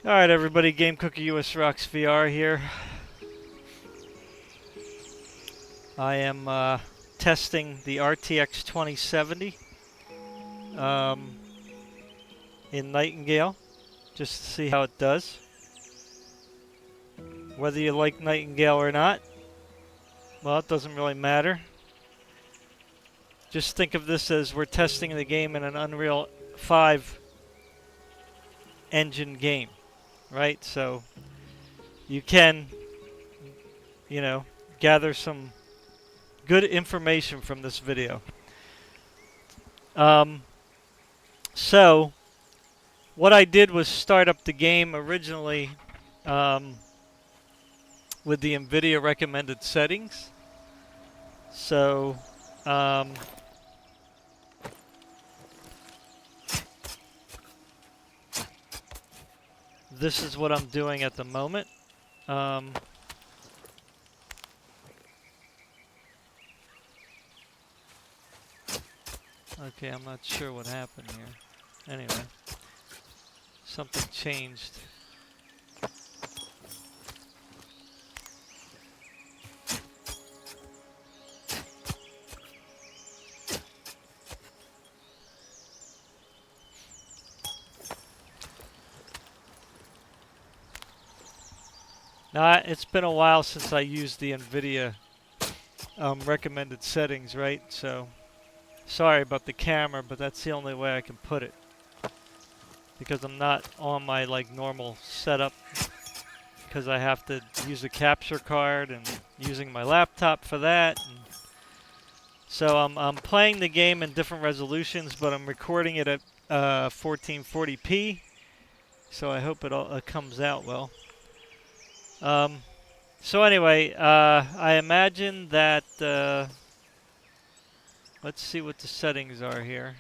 Alright everybody, Game Cookie US Rocks VR here. I am testing the RTX 2070 in Nightingale, just to see how it does. Whether you like Nightingale or not, well, it doesn't really matter. Just think of this as we're testing the game in an Unreal 5 engine game, right? So you can, gather some good information from this video. So what I did was start up the game originally with the NVIDIA recommended settings. So this is what I'm doing at the moment. Okay, I'm not sure what happened here. Anyway, something changed. Now, it's been a while since I used the NVIDIA recommended settings, right? So, sorry about the camera, but that's the only way I can put it. Because I'm not on my normal setup, because I have to use a capture card and using my laptop for that. And so I'm playing the game in different resolutions, but I'm recording it at 1440p. So I hope it all comes out well. So anyway, I imagine that, let's see what the settings are here.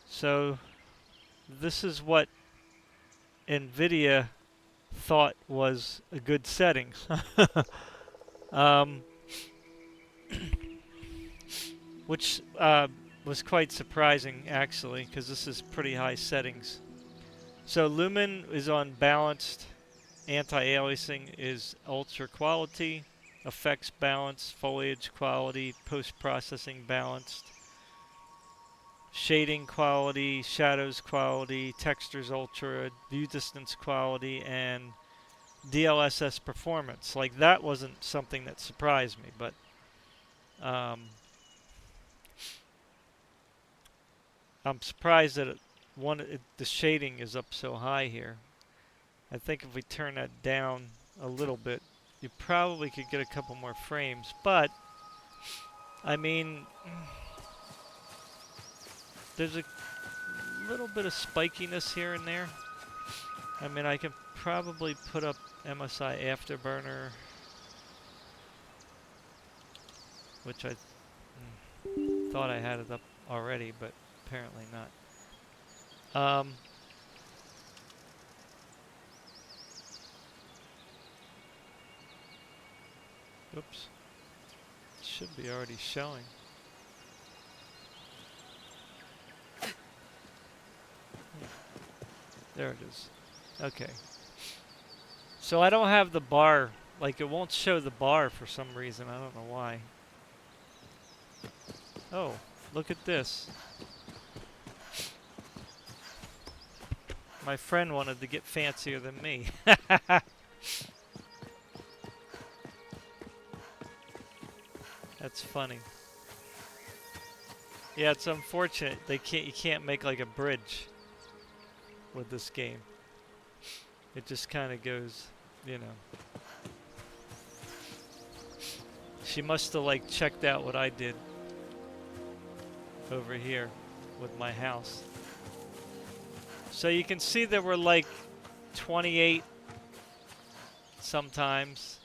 So this is what NVIDIA thought was a good settings. Which was quite surprising actually, because this is pretty high settings. So Lumen is on balanced, anti-aliasing is ultra quality, effects balanced, foliage quality, post-processing balanced, shading quality, shadows quality, textures ultra, view distance quality, and DLSS performance. Like, that wasn't something that surprised me, but I'm surprised that the shading is up so high here. I think if we turn that down a little bit, you probably could get a couple more frames. But, I mean, there's a little bit of spikiness here and there. I mean, I can probably put up MSI Afterburner, which I thought I had it up already, but apparently not. Oops. It should be already showing. There it is. Okay. So I don't have the bar. Like, it won't show the bar for some reason. I don't know why. Oh, look at this. My friend wanted to get fancier than me. That's funny. Yeah, it's unfortunate you can't make like a bridge with this game. It just kind of goes, She must have checked out what I did over here with my house. So you can see that we're 28 sometimes.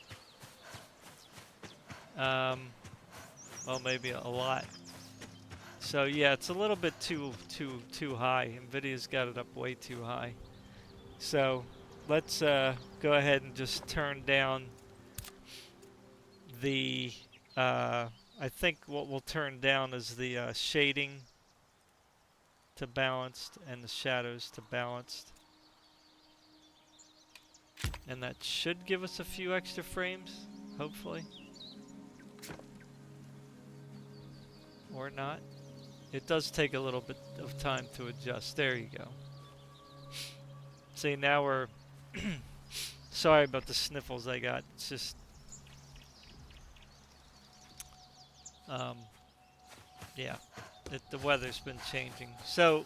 Well, maybe a lot. So yeah, it's a little bit too high. NVIDIA's got it up way too high. So let's go ahead and just turn down the I think what we'll turn down is the shading to balanced and the shadows to balanced. And that should give us a few extra frames, hopefully. Or not. It does take a little bit of time to adjust. There you go. See, now we're... Sorry about the sniffles I got. It's just... yeah. The weather's been changing. So,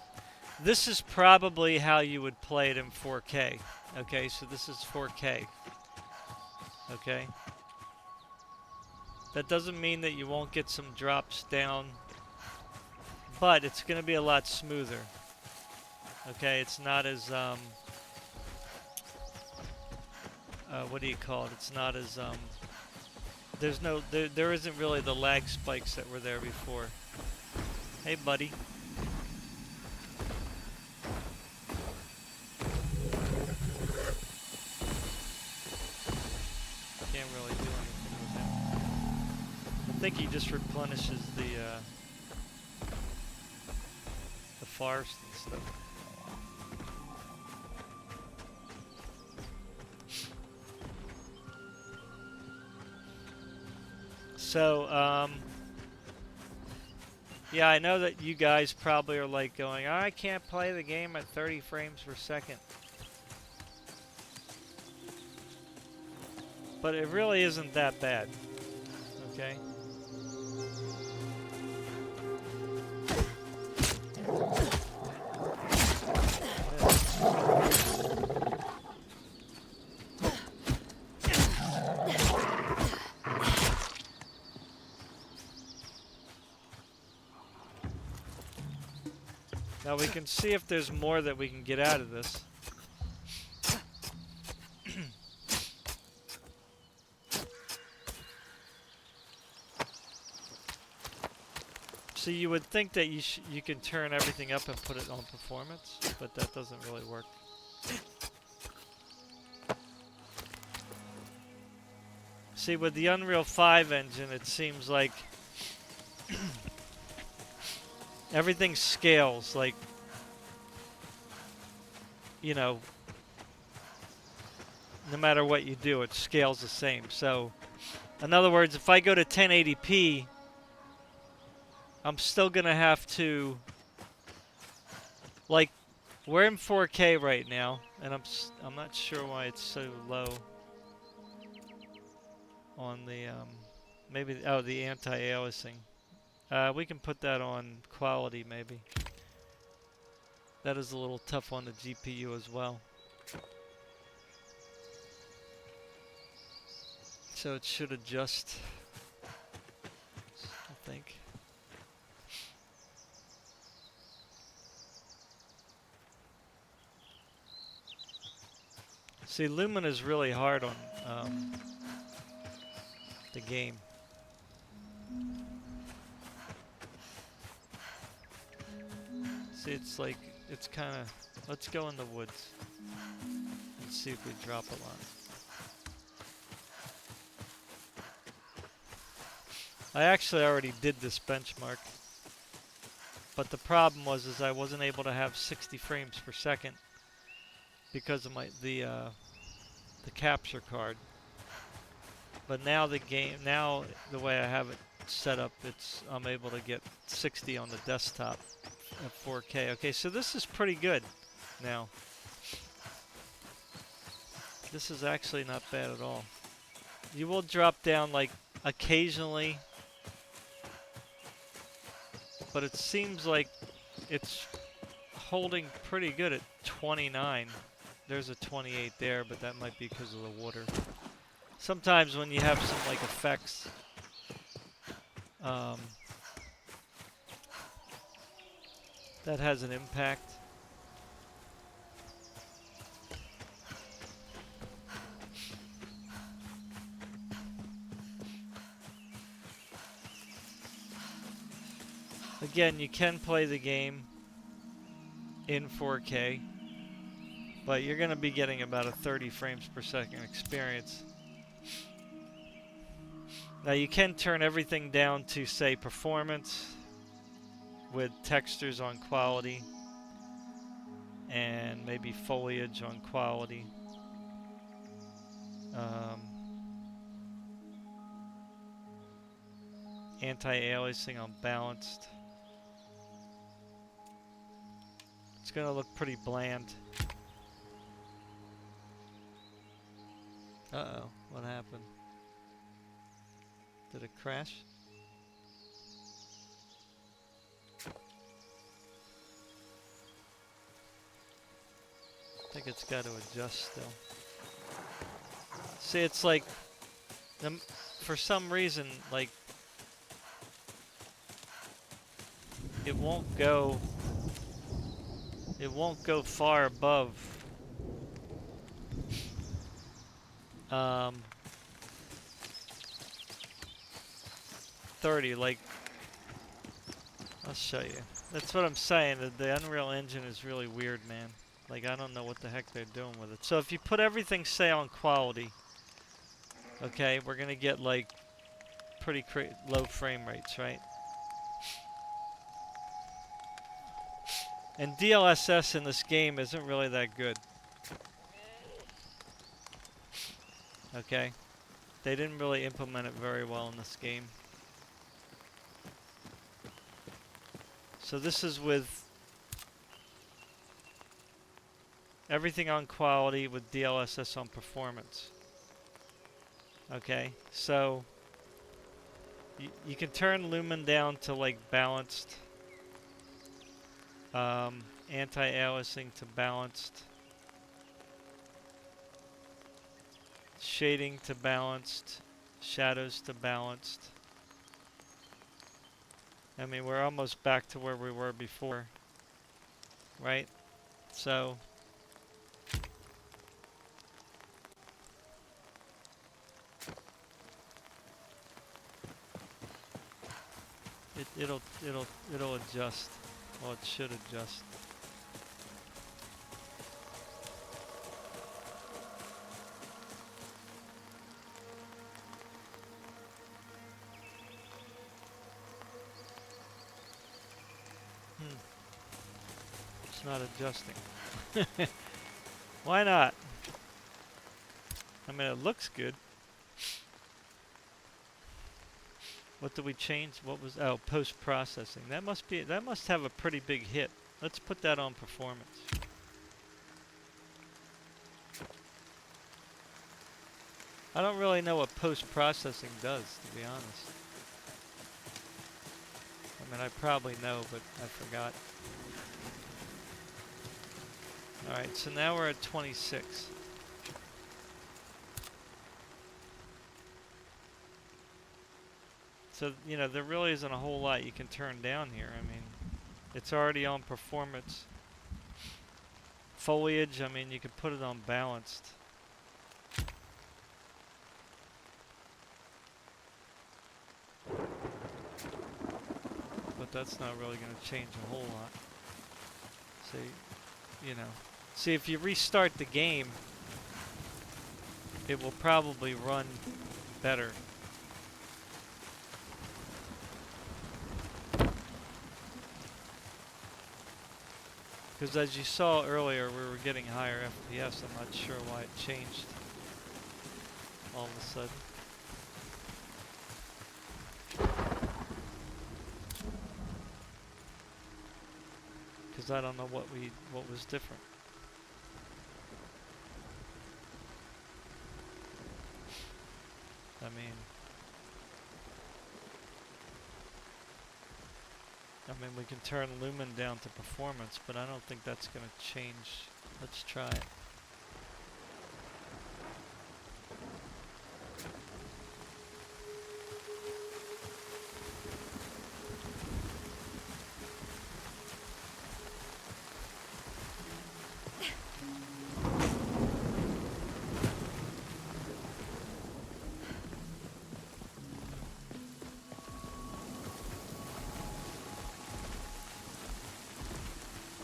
this is probably how you would play it in 4K. Okay, so this is 4K. Okay? That doesn't mean that you won't get some drops down, but it's going to be a lot smoother. Okay, it's not as, what do you call it? It's not as, there isn't really the lag spikes that were there before. Hey, buddy. Can't really do anything with him. I think he just replenishes the forest and stuff. So, yeah, I know that you guys probably are like going, oh, I can't play the game at 30 frames per second. But it really isn't that bad, okay? Now we can see if there's more that we can get out of this. So you would think that you can turn everything up and put it on performance, but that doesn't really work. See, with the Unreal 5 engine, it seems like everything scales, like, you know, no matter what you do, it scales the same. So, in other words, if I go to 1080p, I'm still going to have to, like, we're in 4K right now, and I'm not sure why it's so low on the, maybe, oh, the anti-aliasing. We can put that on quality, maybe. That is a little tough on the GPU as well. So it should adjust, I think. See, Lumen is really hard on the game. See, it's like, it's kind of, let's go in the woods and see if we drop a lot. I actually already did this benchmark, but the problem was is I wasn't able to have 60 frames per second because of the capture card. But now the way I have it set up, I'm able to get 60 on the desktop at 4K. Okay, so this is pretty good now. This is actually not bad at all. You will drop down like occasionally, but it seems like it's holding pretty good at 29. There's a 28 there, but that might be because of the water. Sometimes when you have some like effects, that has an impact. Again, you can play the game in 4K, but you're going to be getting about a 30 frames per second experience. Now you can turn everything down to, say, performance with textures on quality. and maybe foliage on quality. Anti-aliasing on balanced. It's gonna look pretty bland. Uh-oh, what happened? Did it crash? I think it's got to adjust still. See, it's like, for some reason, like, it won't go far above 30. Like, I'll show you. That's what I'm saying. The Unreal Engine is really weird, man. Like, I don't know what the heck they're doing with it. So if you put everything, say, on quality, okay, we're gonna get like pretty low frame rates, right? And DLSS in this game isn't really that good. Okay? They didn't really implement it very well in this game. So this is with everything on quality with DLSS on performance. Okay? So you can turn lumen down to like balanced. Anti-aliasing to balanced. Shading to balanced. Shadows to balanced. I mean, we're almost back to where we were before. Right? So it'll adjust. Well, it should adjust. It's not adjusting. Why not? I mean, it looks good. What did we change? What was, oh, post-processing. That must have a pretty big hit. Let's put that on performance. I don't really know what post-processing does, to be honest. I mean, I probably know, but I forgot. Alright, so now we're at 26. So, you know, there really isn't a whole lot you can turn down here. I mean, it's already on performance. Foliage, I mean, you could put it on balanced. But that's not really going to change a whole lot. See, you know. See, if you restart the game, it will probably run better. Because as you saw earlier, we were getting higher FPS. I'm not sure why it changed all of a sudden. Because I don't know what was different. I mean, we can turn lumen down to performance, but I don't think that's going to change. Let's try it.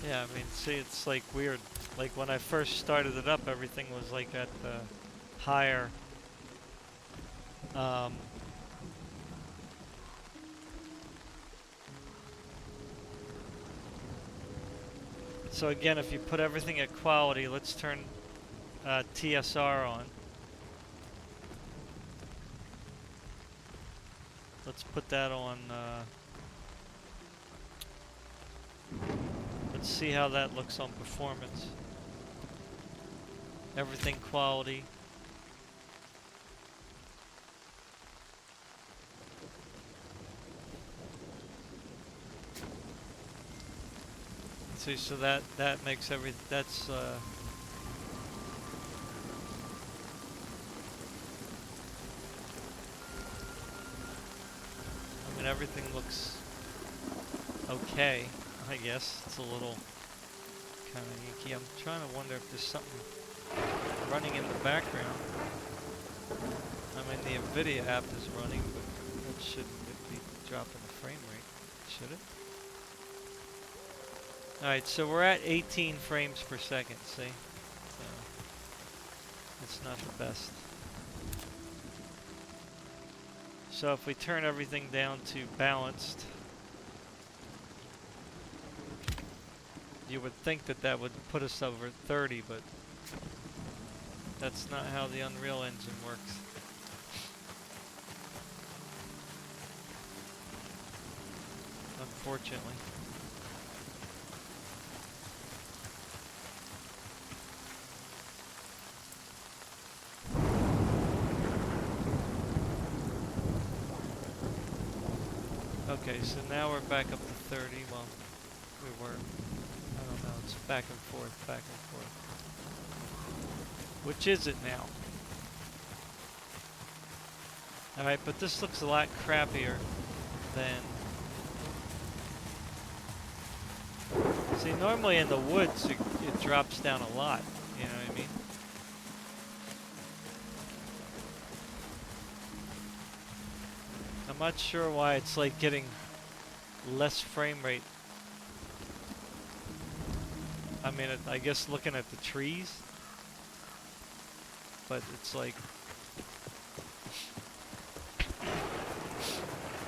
Yeah, I mean, see, it's like weird. Like when I first started it up, everything was like at the higher. So again, if you put everything at quality, let's turn TSR on. Let's put that on. Let's see how that looks on performance. Everything quality. See, so that makes everything. That's. I mean, everything looks okay. I guess it's a little kind of yucky. I'm trying to wonder if there's something running in the background. I mean, the NVIDIA app is running, but that shouldn't be dropping the frame rate, should it? Alright, so we're at 18 frames per second, see? So, it's not the best. So if we turn everything down to balanced, you would think that that would put us over 30, but that's not how the Unreal Engine works. Unfortunately. Okay, so now we're back up to 30. Well, we were. I don't know. It's back and forth, back and forth. Which is it now? Alright, but this looks a lot crappier than... See, normally in the woods, it drops down a lot. You know what I mean? I'm not sure why it's like getting less frame rate. I mean, I guess looking at the trees, but it's like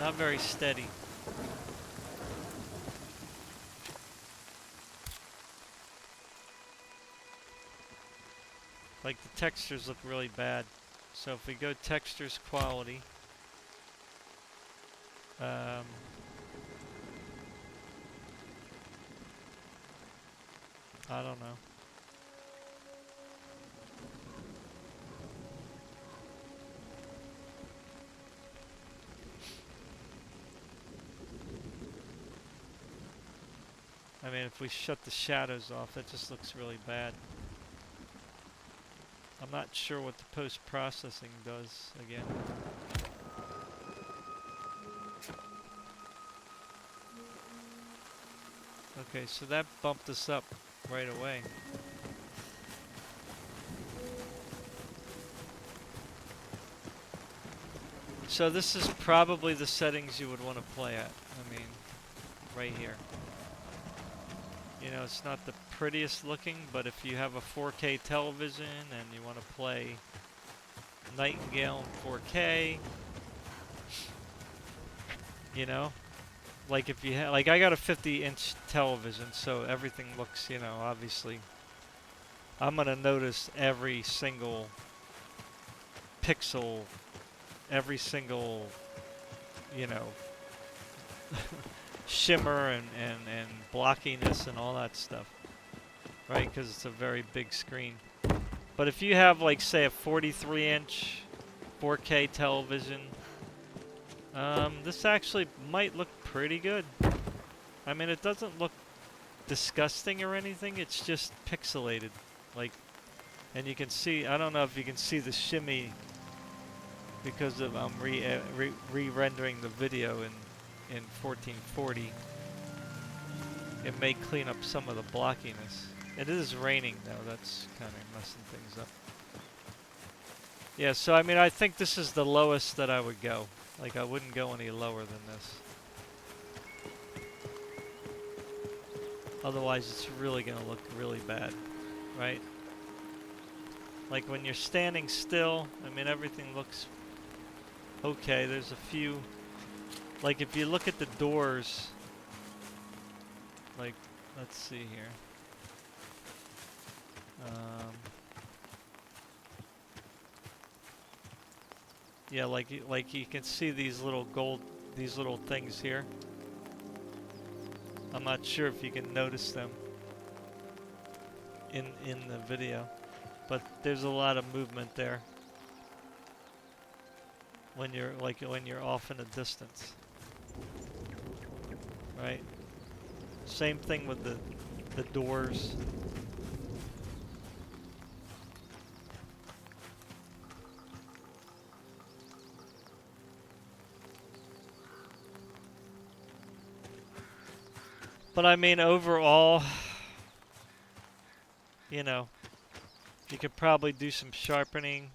not very steady. Like the textures look really bad. So if we go textures quality, I don't know. I mean, if we shut the shadows off, that just looks really bad. I'm not sure what the post-processing does again. Okay, so that bumped us up right away. So this is probably the settings you would want to play at. I mean, right here. You know, it's not the prettiest looking, but if you have a 4K television and you want to play Nightingale in 4K, you know, like if you have, like I got a 50-inch television, so everything looks, you know, obviously, I'm gonna notice every single pixel, every single, you know, shimmer and blockiness and all that stuff, right? Because it's a very big screen. But if you have, like, say, a 43-inch 4K television, this actually might look pretty good. I mean, it doesn't look disgusting or anything. It's just pixelated, like, and you can see. I don't know if you can see the shimmy because of re-rendering the video in 1440. It may clean up some of the blockiness. It is raining though, that's kind of messing things up. Yeah, so I mean, I think this is the lowest that I would go. Like, I wouldn't go any lower than this. Otherwise, it's really gonna look really bad, right? Like when you're standing still, I mean, everything looks okay. There's a few, like if you look at the doors, like, let's see here. Yeah, like you can see these little these little things here. I'm not sure if you can notice them in the video, but there's a lot of movement there when you're off in a distance, right? Same thing with the doors. But I mean, overall, you know, you could probably do some sharpening.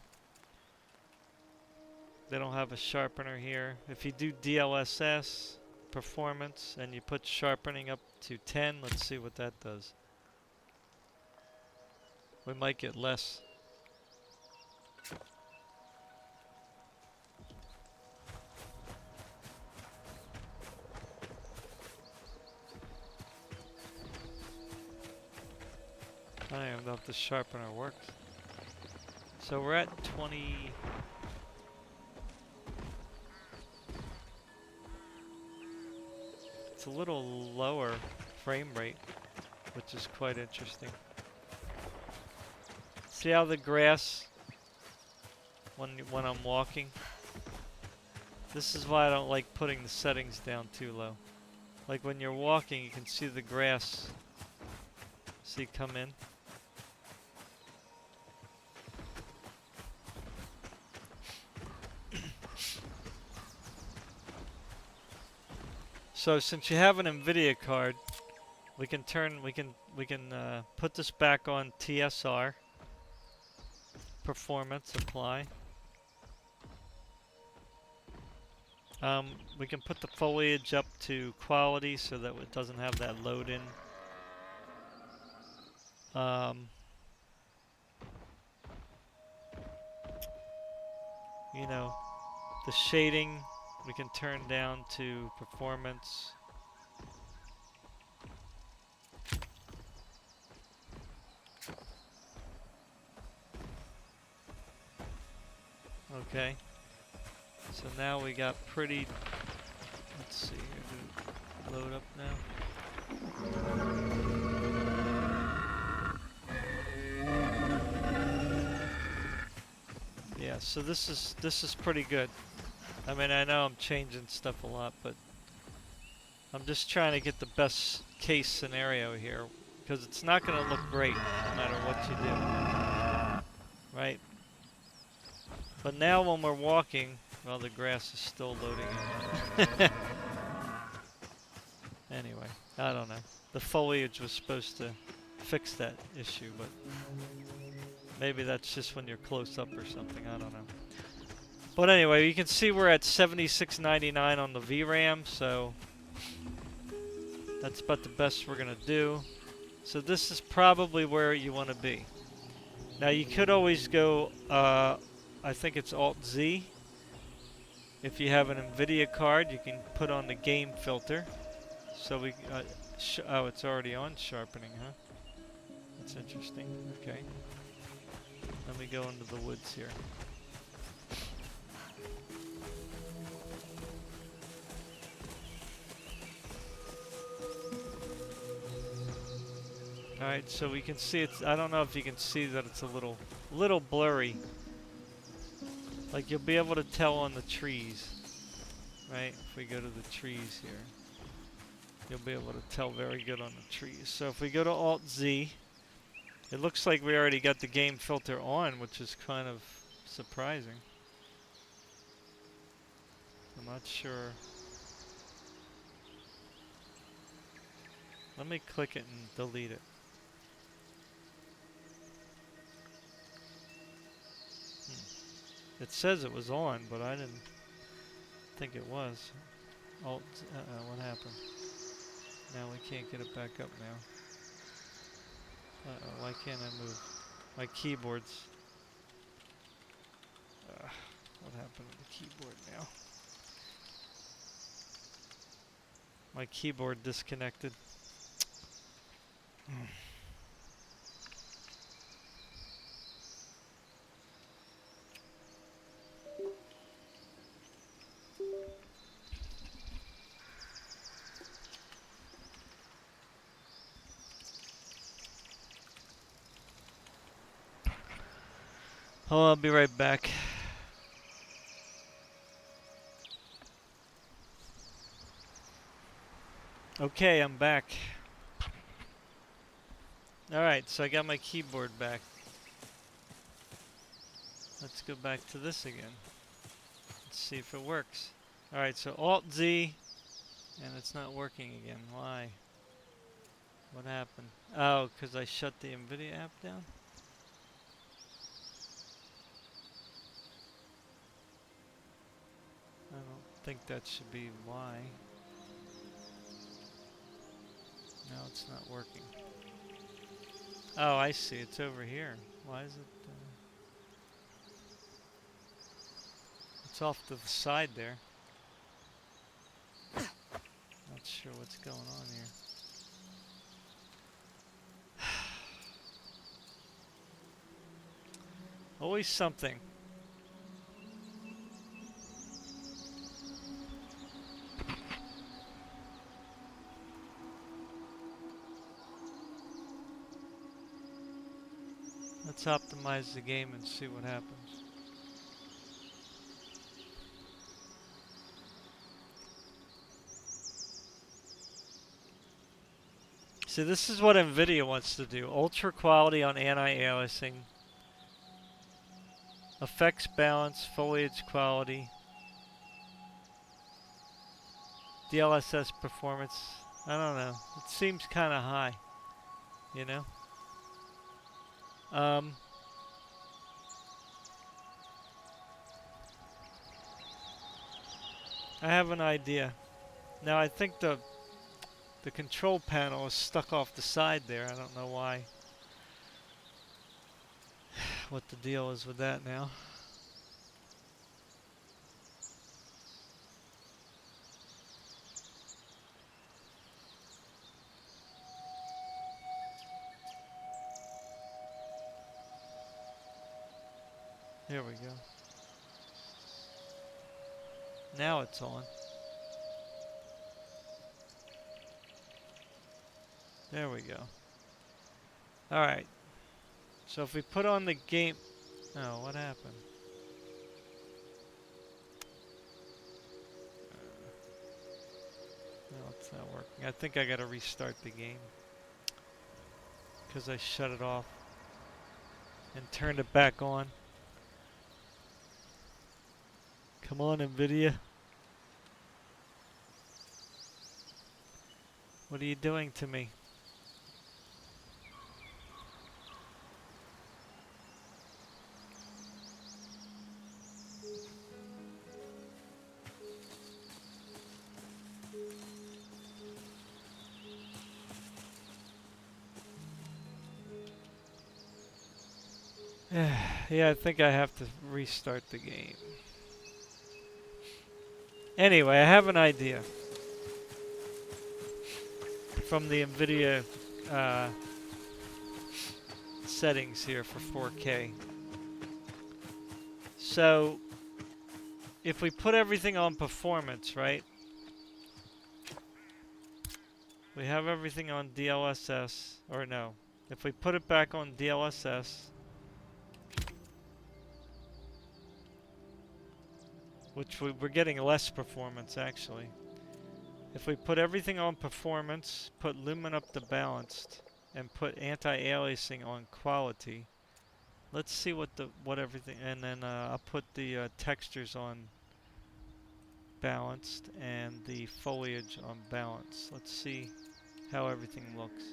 They don't have a sharpener here. If you do DLSS performance and you put sharpening up to 10, let's see what that does. We might get less. I don't even know if the sharpener works. So we're at 20. It's a little lower frame rate, which is quite interesting. See how the grass, when I'm walking? This is why I don't like putting the settings down too low. Like when you're walking, you can see the grass. See come in. So since you have an NVIDIA card, we can put this back on TSR. Performance apply. We can put the foliage up to quality so that it doesn't have that load in. You know, the shading we can turn down to performance. Okay. So now we got pretty. Let's see here. Did it load up now? Yeah. So this is pretty good. I mean, I know I'm changing stuff a lot, but I'm just trying to get the best case scenario here because it's not going to look great no matter what you do, right? But now when we're walking, well, the grass is still loading in. Anyway, I don't know. The foliage was supposed to fix that issue, but maybe that's just when you're close up or something. I don't know. But anyway, you can see we're at 7699 on the VRAM, so that's about the best we're going to do. So this is probably where you want to be. Now you could always go, I think it's Alt-Z. If you have an NVIDIA card, you can put on the game filter. So we, oh, it's already on sharpening, huh? That's interesting. Okay. Let me go into the woods here. Alright, so we can see it's, I don't know if you can see that it's a little blurry. Like you'll be able to tell on the trees, right? If we go to the trees here, you'll be able to tell very good on the trees. So if we go to Alt-Z, it looks like we already got the game filter on, which is kind of surprising. I'm not sure. Let me click it and delete it. It says it was on, but I didn't think it was. Alt, what happened? Now we can't get it back up now. Why can't I move? My keyboard's... what happened to the keyboard now? My keyboard disconnected. Oh, I'll be right back. Okay, I'm back. Alright, so I got my keyboard back. Let's go back to this again. Let's see if it works. Alright, so Alt-Z, and it's not working again. Why? What happened? Oh, because I shut the NVIDIA app down? I don't think that should be why. No, it's not working. Oh, I see. It's over here. Why is it... it's off to the side there. Not sure what's going on here. Always something. Let's optimize the game and see what happens. See, this is what NVIDIA wants to do. Ultra quality on anti-aliasing. Effects balance, foliage quality. DLSS performance. I don't know. It seems kind of high. You know? I have an idea. Now I think the control panel is stuck off the side there. I don't know why. What the deal is with that now. There we go. Now it's on. There we go. Alright. So if we put on the game... Oh, what happened? No, it's not working. I think I gotta restart the game. Because I shut it off. And turned it back on. Come on, NVIDIA. What are you doing to me? Yeah, I think I have to restart the game. Anyway, I have an idea. From the NVIDIA settings here for 4K. So, if we put everything on performance, right? We have everything on DLSS, or no. If we put it back on DLSS, which we're getting less performance actually. If we put everything on performance, put lumen up to balanced, and put anti-aliasing on quality, let's see what everything, and then I'll put the textures on balanced and the foliage on balanced. Let's see how everything looks.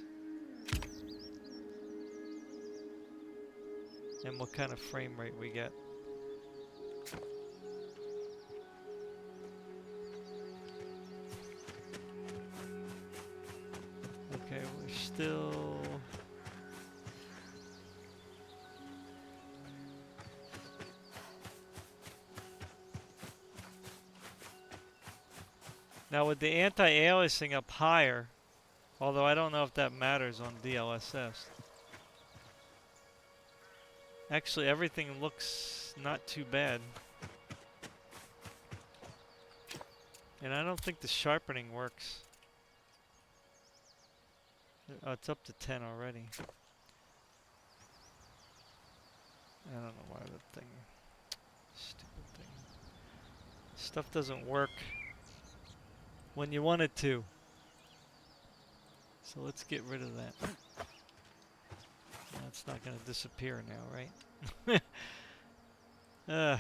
And what kind of frame rate we get. Okay, we're still... Now with the anti-aliasing up higher, although I don't know if that matters on DLSS. Actually, everything looks not too bad. And I don't think the sharpening works. Oh, it's up to 10 already. I don't know why that thing, stupid thing. Stuff doesn't work when you want it to. So let's get rid of that. That's not going to disappear now, right?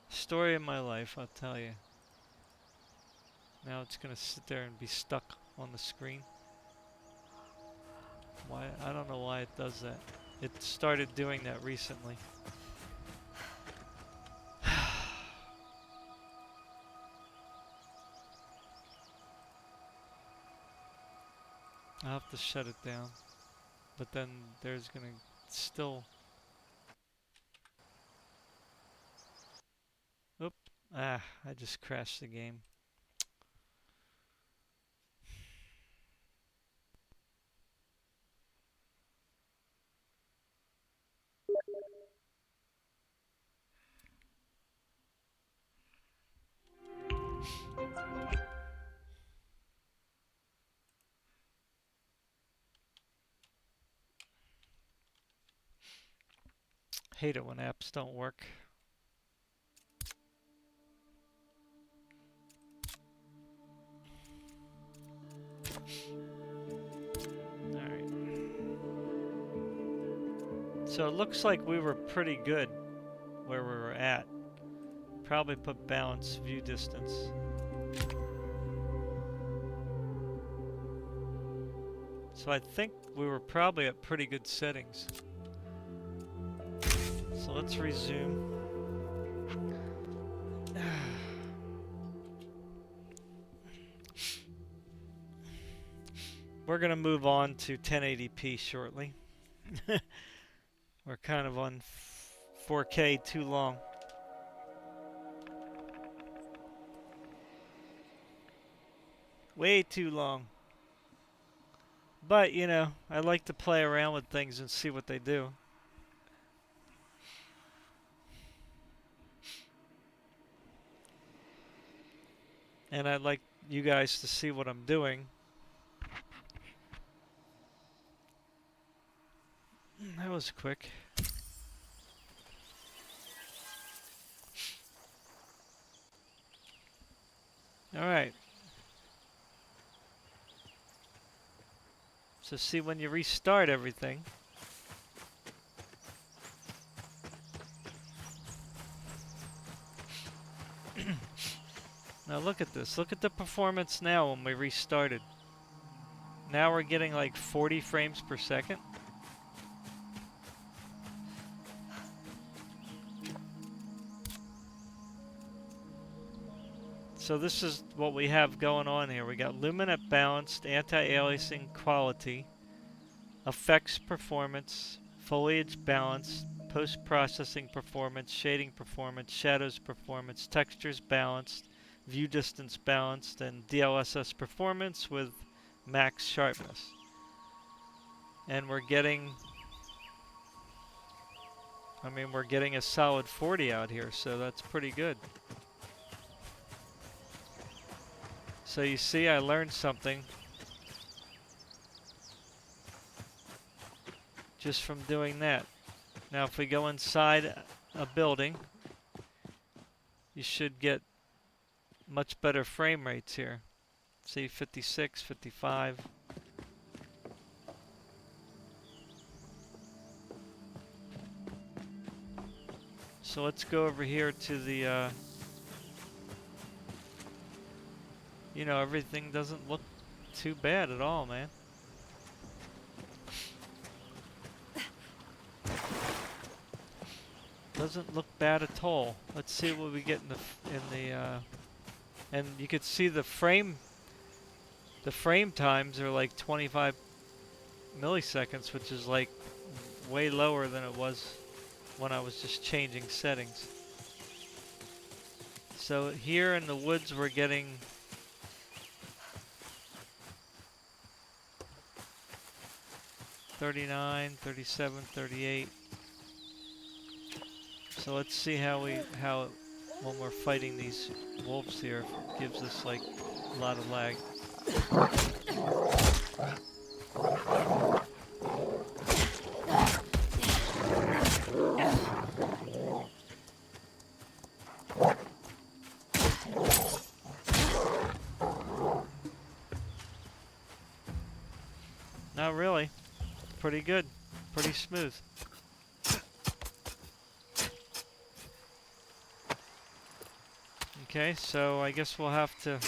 Story of my life, I'll tell you. Now it's going to sit there and be stuck on the screen. Why? I don't know why it does that. It started doing that recently. I'll have to shut it down. But then there's going to still... Oop. I just crashed the game. Hate it when apps don't work. Alright. So it looks like we were pretty good where we were at. Probably put balance view distance. So I think we were probably at pretty good settings. So let's resume. We're going to move on to 1080p shortly. We're kind of on 4K too long. Way too long. But, you know, I like to play around with things and see what they do. And I'd like you guys to see what I'm doing. That was quick. All right. So see when you restart everything. Now look at this. Look at the performance now when we restarted. Now we're getting like 40 frames per second. So this is what we have going on here. We got luminance balanced, anti-aliasing quality, effects performance, foliage balanced, post-processing performance, shading performance, shadows performance, textures balanced, view distance balanced, and DLSS performance with max sharpness. And we're getting, we're getting a solid 40 out here, so that's pretty good. So you see, I learned something just from doing that. Now if we go inside a building, you should get much better frame rates here. See, 56, 55. So let's go over here to the, you know, everything doesn't look too bad at all, man. Doesn't look bad at all. Let's see what we get in the and you could see the frame times are like 25 milliseconds, which is like way lower than it was when I was just changing settings. So here in the woods we're getting 39, 37, 38. So let's see how when we're fighting these wolves here, it gives us like a lot of lag. Not really. Pretty good. Pretty smooth. Okay, so I guess we'll have to...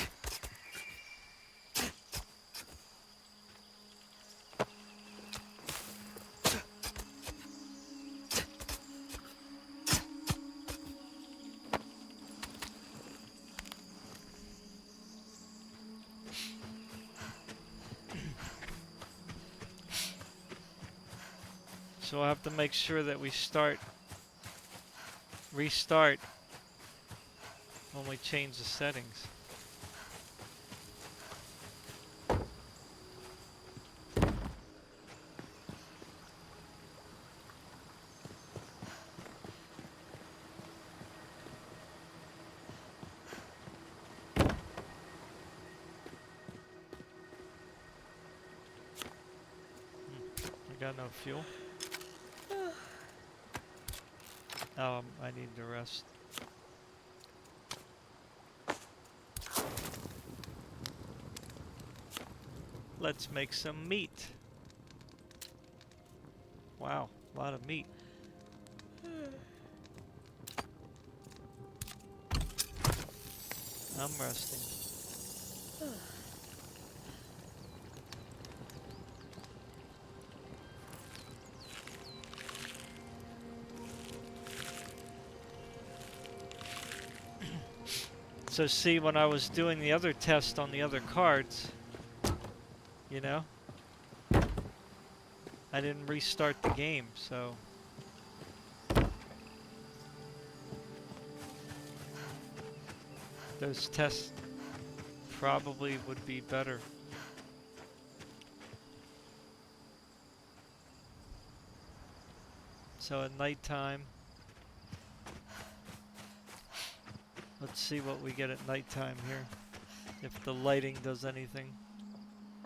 So we'll have to make sure that we restart when we change the settings. I got no fuel. I need to rest. Let's make some meat. Wow, a lot of meat. I'm resting. So see, when I was doing the other test on the other cards, you know, I didn't restart the game, so... Those tests probably would be better. So at nighttime, let's see what we get at nighttime here. If the lighting does anything.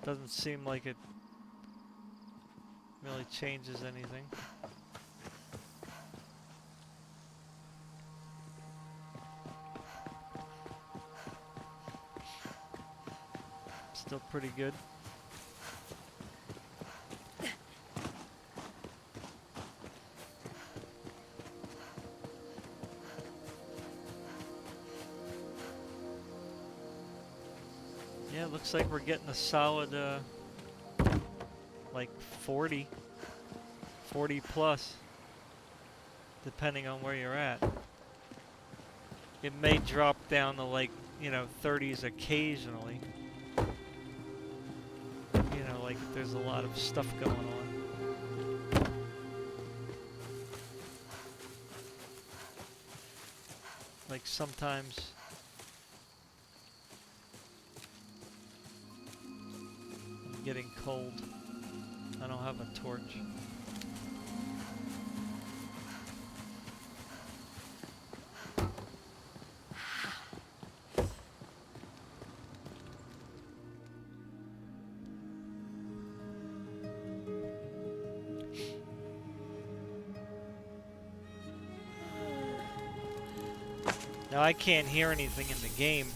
Doesn't seem like it really changes anything. Still pretty good. Yeah, it looks like we're getting a solid, like 40 plus, depending on where you're at. It may drop down to like, you know, 30s occasionally. You know, like there's a lot of stuff going on. Like sometimes I'm getting cold. I don't have a torch. Now I can't hear anything in the game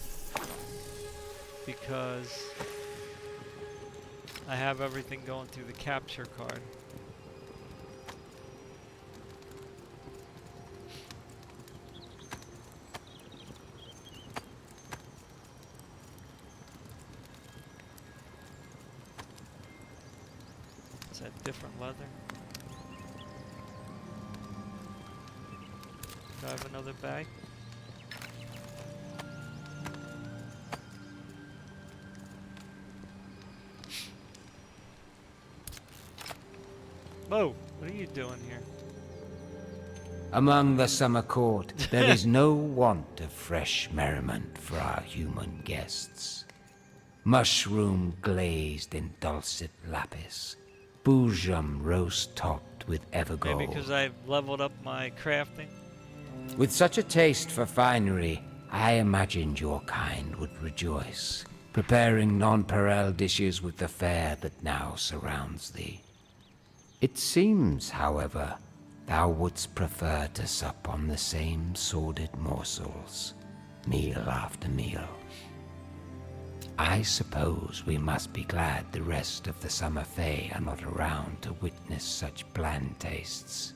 because I have everything going through the capture card. Is that different leather? Do I have another bag? Whoa, what are you doing here? Among the summer court, there is no want of fresh merriment for our human guests. Mushroom glazed in dulcet lapis, boujum roast topped with evergold. Maybe because I've leveled up my crafting? With such a taste for finery, I imagined your kind would rejoice, preparing nonpareil dishes with the fare that now surrounds thee. It seems, however, thou wouldst prefer to sup on the same sordid morsels, meal after meal. I suppose we must be glad the rest of the Summer Fae are not around to witness such bland tastes.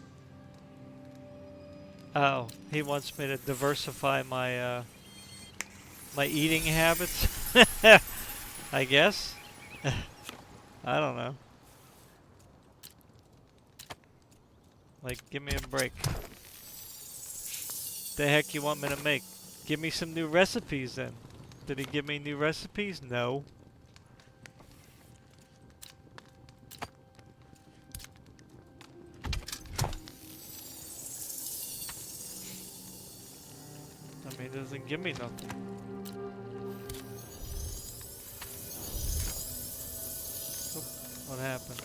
Oh, he wants me to diversify my my eating habits. I guess. I don't know. Like, give me a break. The heck you want me to make? Give me some new recipes then. Did he give me new recipes? No. I mean, it doesn't give me nothing. Oop, what happened?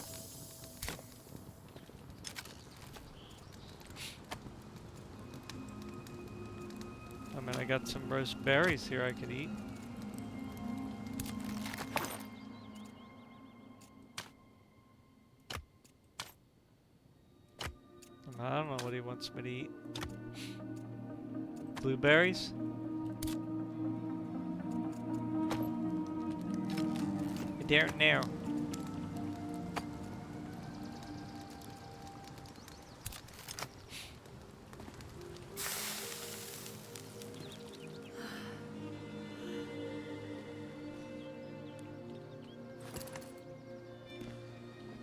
I mean, I got some roast berries here I could eat. I don't know what he wants me to eat. Blueberries? I don't know.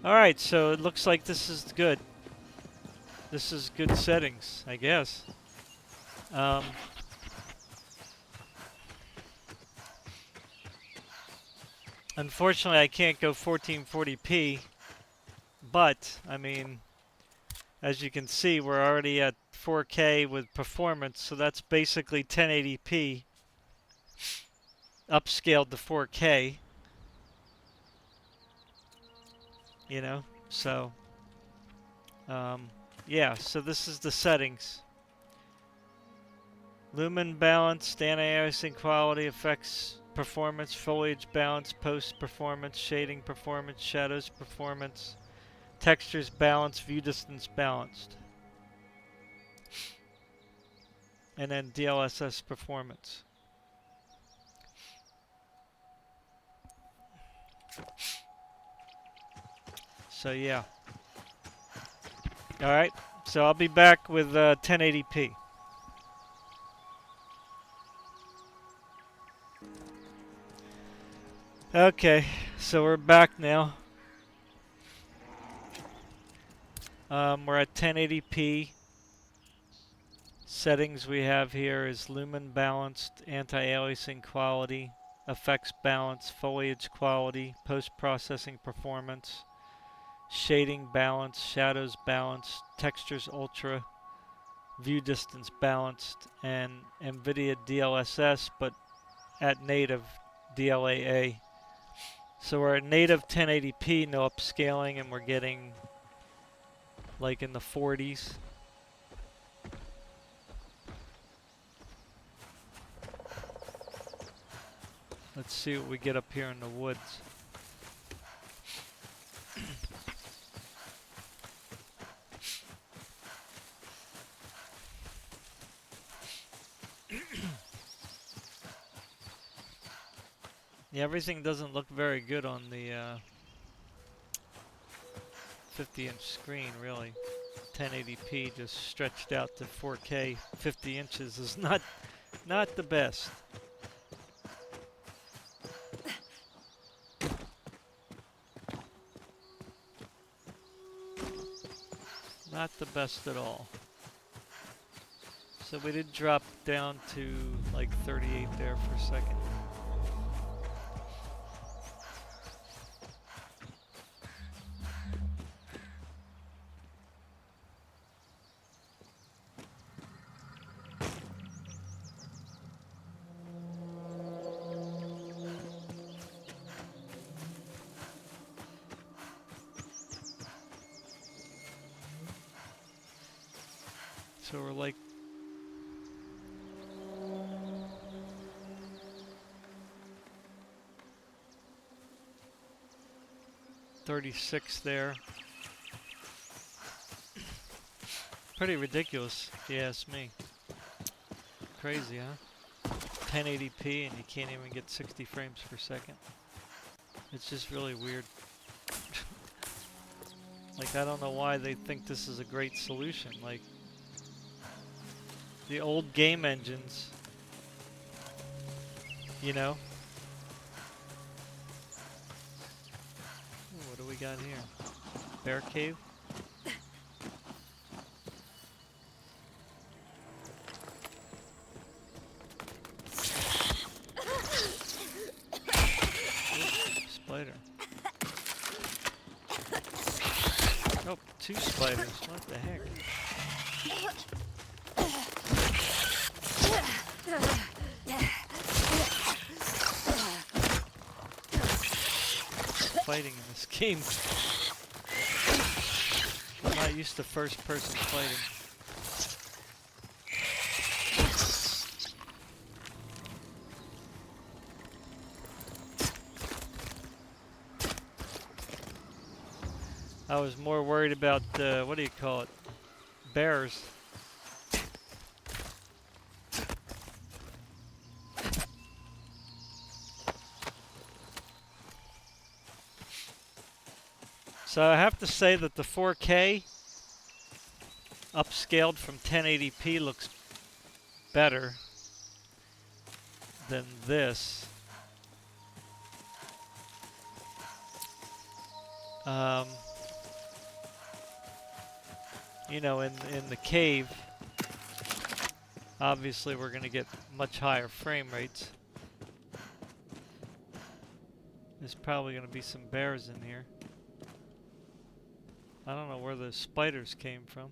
Alright, so it looks like this is good. This is good settings, I guess. Unfortunately, I can't go 1440p, but, I mean, as you can see, we're already at 4K with performance, so that's basically 1080p upscaled to 4K, you know, so, yeah, so this is the settings. Lumen balance, anti-aliasing quality, effects performance, foliage balance, post performance, shading performance, shadows performance, textures balance, view distance balanced. And then DLSS performance. So yeah. Alright, so I'll be back with 1080p. Okay, so we're back now. We're at 1080p. Settings we have here is lumen balanced, anti-aliasing quality, effects balance, foliage quality, post-processing performance, shading balance, shadows balanced, textures ultra, view distance balanced, and NVIDIA DLSS, but at native DLAA. So we're at native 1080p, no upscaling, and we're getting like in the 40s. Let's see what we get up here in the woods. Yeah, everything doesn't look very good on the 50-inch screen, really. 1080p just stretched out to 4K 50 inches is not the best. Not the best at all. So we did drop down to like 38 there for a second. So we're like 36 there. Pretty ridiculous, if you ask me. Crazy, huh? 1080p and you can't even get 60 frames per second. It's just really weird. Like, I don't know why they think this is a great solution. Like, the old game engines, you know? Ooh, what do we got here? Bear cave? Ooh, spider. Oh, 2 spiders. What the heck? Fighting in this game. I'm not used to first-person fighting. I was more worried about, what do you call it? Bears. So I have to say that the 4K upscaled from 1080p looks better than this. You know, in the cave, obviously we're going to get much higher frame rates. There's probably going to be some bears in here. I don't know where the spiders came from.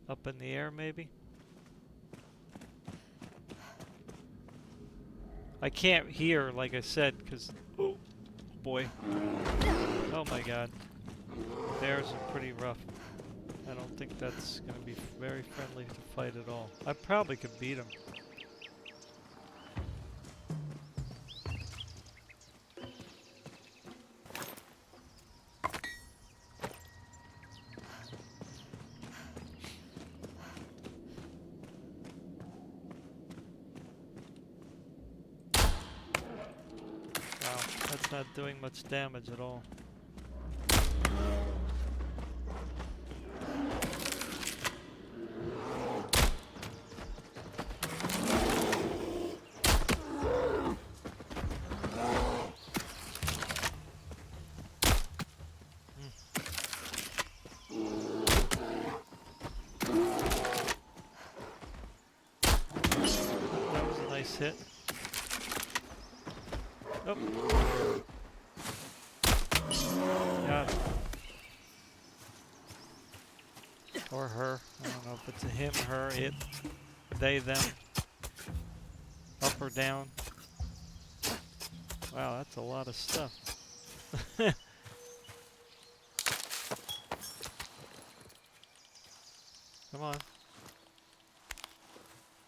Up in the air, maybe? I can't hear, like I said, because... Oh, boy. Oh my god. Bears are pretty rough. I don't think that's going to be very friendly to fight at all. I probably could beat them. Wow, that's not doing much damage at all. That was a nice hit. Oh. Got it. Or her. I don't know if it's a him, her, it, they, them. Up or down. Wow, that's a lot of stuff. Come on.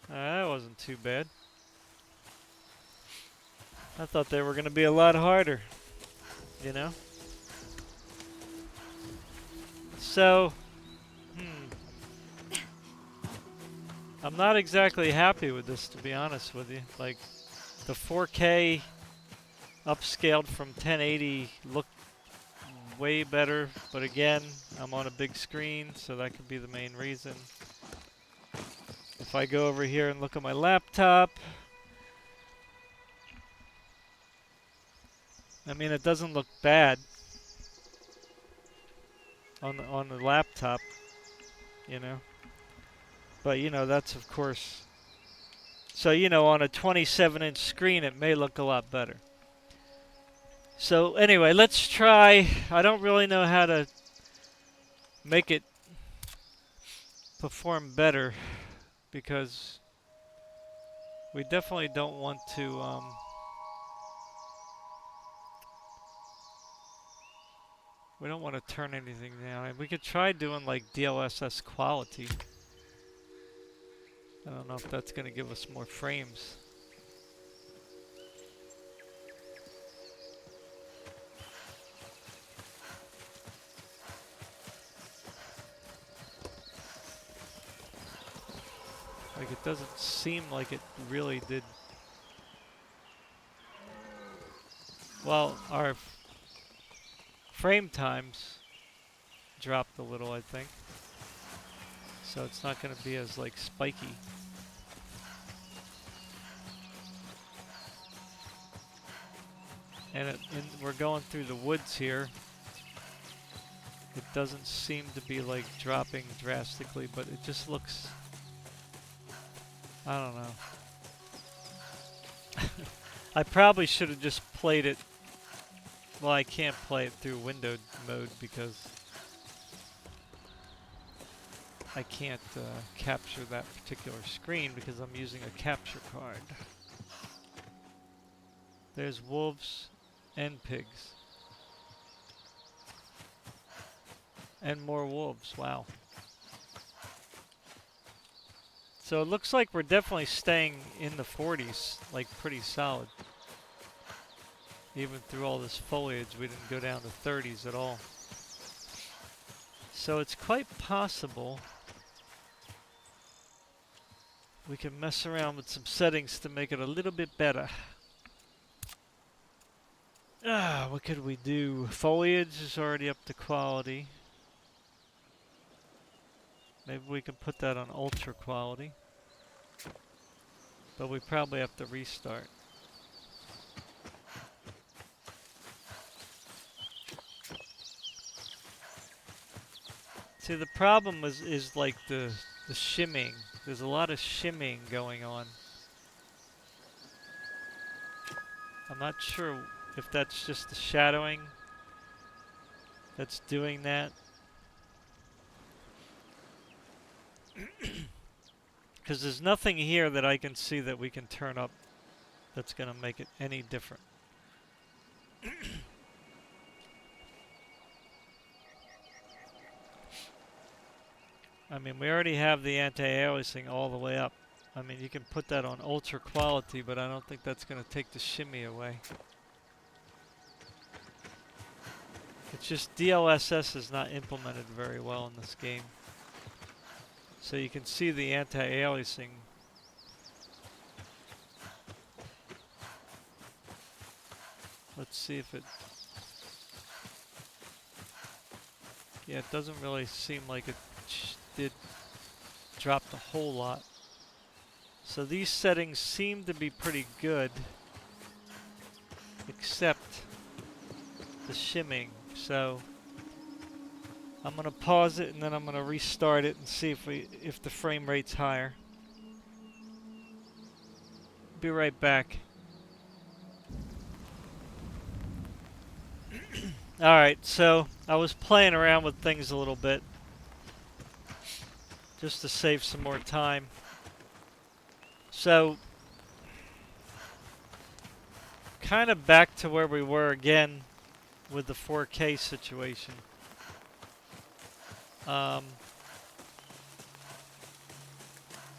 That wasn't too bad. I thought they were going to be a lot harder, you know? So, I'm not exactly happy with this, to be honest with you. Like, the 4K upscaled from 1080 looked way better, but again, I'm on a big screen, so that could be the main reason. If I go over here and look at my laptop, I mean, it doesn't look bad on the laptop, you know. But you know, that's of course. So you know, on a 27-inch screen, it may look a lot better. So anyway, let's try. I don't really know how to make it perform better because we definitely don't want to. We don't want to turn anything down. We could try doing like DLSS quality. I don't know if that's going to give us more frames. it doesn't seem like it really did. Well, our frame times dropped a little, I think. So it's not going to be as like spiky. And we're going through the woods here. It doesn't seem to be like dropping drastically, but it just looks, I don't know. I probably should have just played it. Well, I can't play it through windowed mode because I can't capture that particular screen because I'm using a capture card. There's wolves and pigs. And more wolves, wow. So it looks like we're definitely staying in the 40s, like pretty solid. Even through all this foliage, we didn't go down to 30s at all. So it's quite possible we can mess around with some settings to make it a little bit better. What could we do? Foliage is already up to quality. Maybe we can put that on ultra quality. But we probably have to restart. See, the problem is like the shimming. There's a lot of shimming going on. I'm not sure if that's just the shadowing that's doing that. Because there's nothing here that I can see that we can turn up that's going to make it any different. I mean, we already have the anti-aliasing all the way up. I mean, you can put that on ultra quality, but I don't think that's going to take the shimmy away. It's just DLSS is not implemented very well in this game. So you can see the anti-aliasing. Let's see if it... Yeah, it doesn't really seem like it did drop a whole lot. So these settings seem to be pretty good, except the shimming. So I'm gonna pause it and then I'm gonna restart it and see if the frame rate's higher. Be right back. Alright, so I was playing around with things a little bit just to save some more time. So kind of back to where we were again with the 4K situation.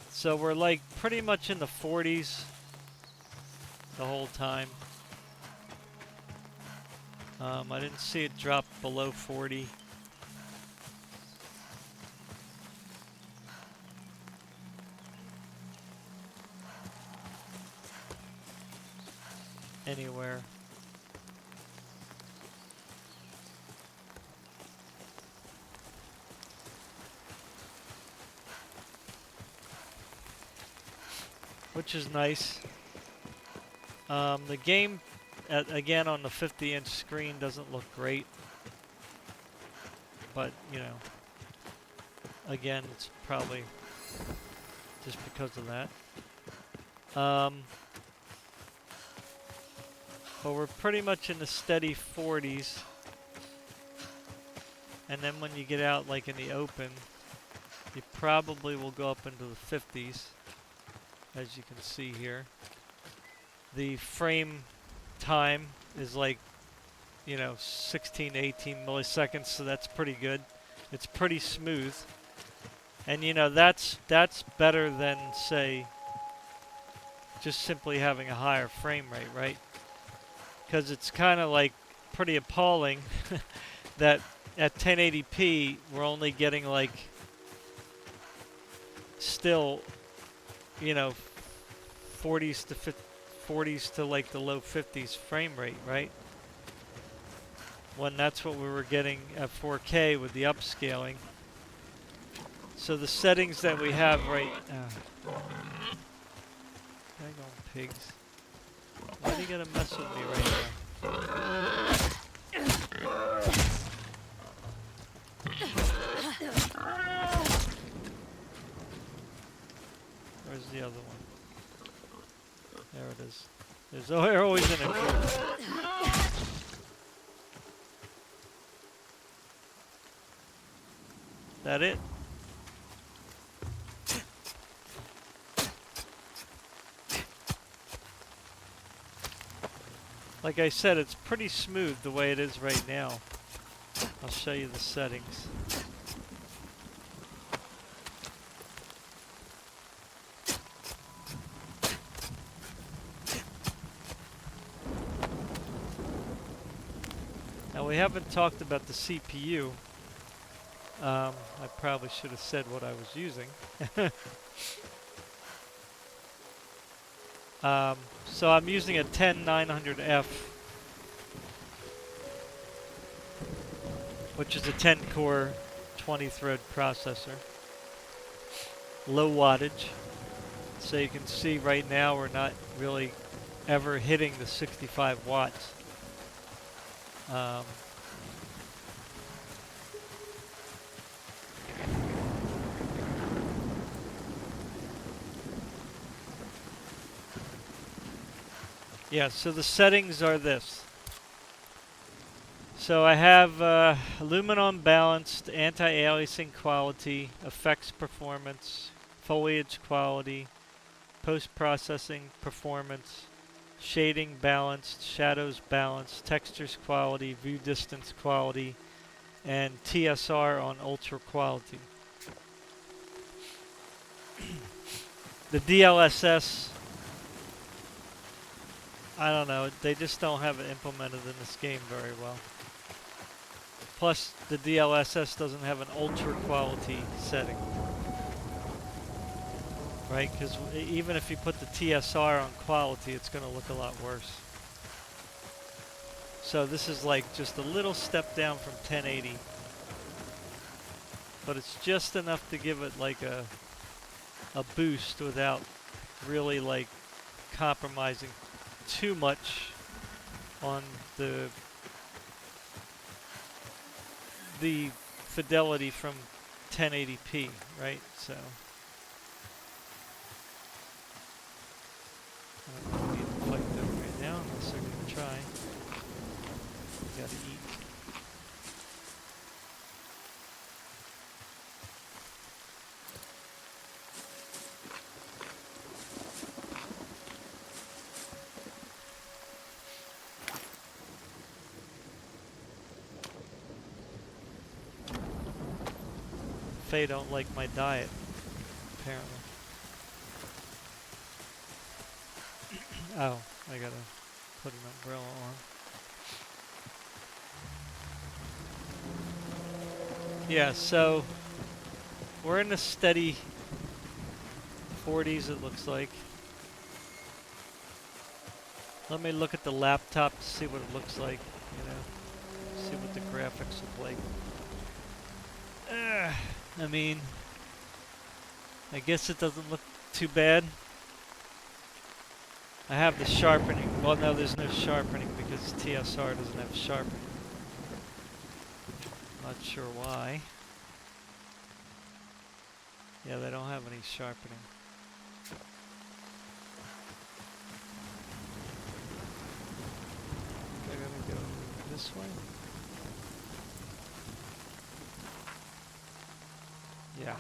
So we're like pretty much in the 40s the whole time. I didn't see it drop below 40. Anywhere. Which is nice. The game, again on the 50-inch screen, doesn't look great. But, you know, again, it's probably just because of that. But we're pretty much in the steady 40s. And then when you get out like in the open, you probably will go up into the 50s, as you can see here. The frame time is like, you know, 16 to 18 milliseconds, so that's pretty good. It's pretty smooth. And you know, that's better than, say, just simply having a higher frame rate, right? Because it's kind of like pretty appalling that at 1080p we're only getting like still you know, 40s to 40s to like the low 50s frame rate, right? When that's what we were getting at 4K with the upscaling. So the settings that we have right now. Dang on pigs. Why do you gotta mess with me right now? Where's the other one? There it is. They're always in a group. That it? Like I said, it's pretty smooth the way it is right now. I'll show you the settings. Now we haven't talked about the CPU. I probably should have said what I was using. So I'm using a Intel10900f, which is a 10-core, 20-thread processor. Low wattage. So you can see right now we're not really ever hitting the 65 watts. Yeah, so the settings are this. So I have aluminum balanced, anti-aliasing quality, effects performance, foliage quality, post-processing performance, shading balanced, shadows balanced, textures quality, view distance quality, and TSR on ultra quality. The DLSS, I don't know, they just don't have it implemented in this game very well. Plus, the DLSS doesn't have an ultra quality setting. Right? Because even if you put the TSR on quality, it's going to look a lot worse. So this is like just a little step down from 1080. But it's just enough to give it like a boost without really like compromising too much on the fidelity from 1080p, right? So I don't need to fight them right now unless they're gonna try. We gotta eat. They don't like my diet, apparently. Oh, I gotta put an umbrella on. Yeah, so we're in a steady 40s, it looks like. Let me look at the laptop to see what it looks like, you know, see what the graphics look like. I mean, I guess it doesn't look too bad. I have the sharpening. Well, no, there's no sharpening because TSR doesn't have sharpening. Not sure why. Yeah, they don't have any sharpening. I gotta go this way. Yeah.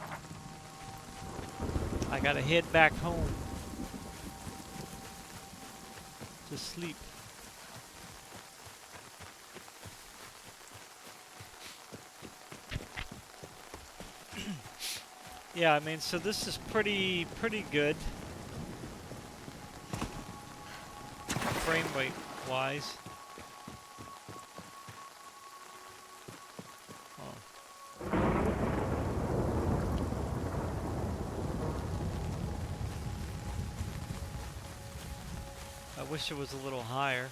I gotta head back home to sleep. Yeah, I mean, so this is pretty good frame rate wise. wish it was a little higher.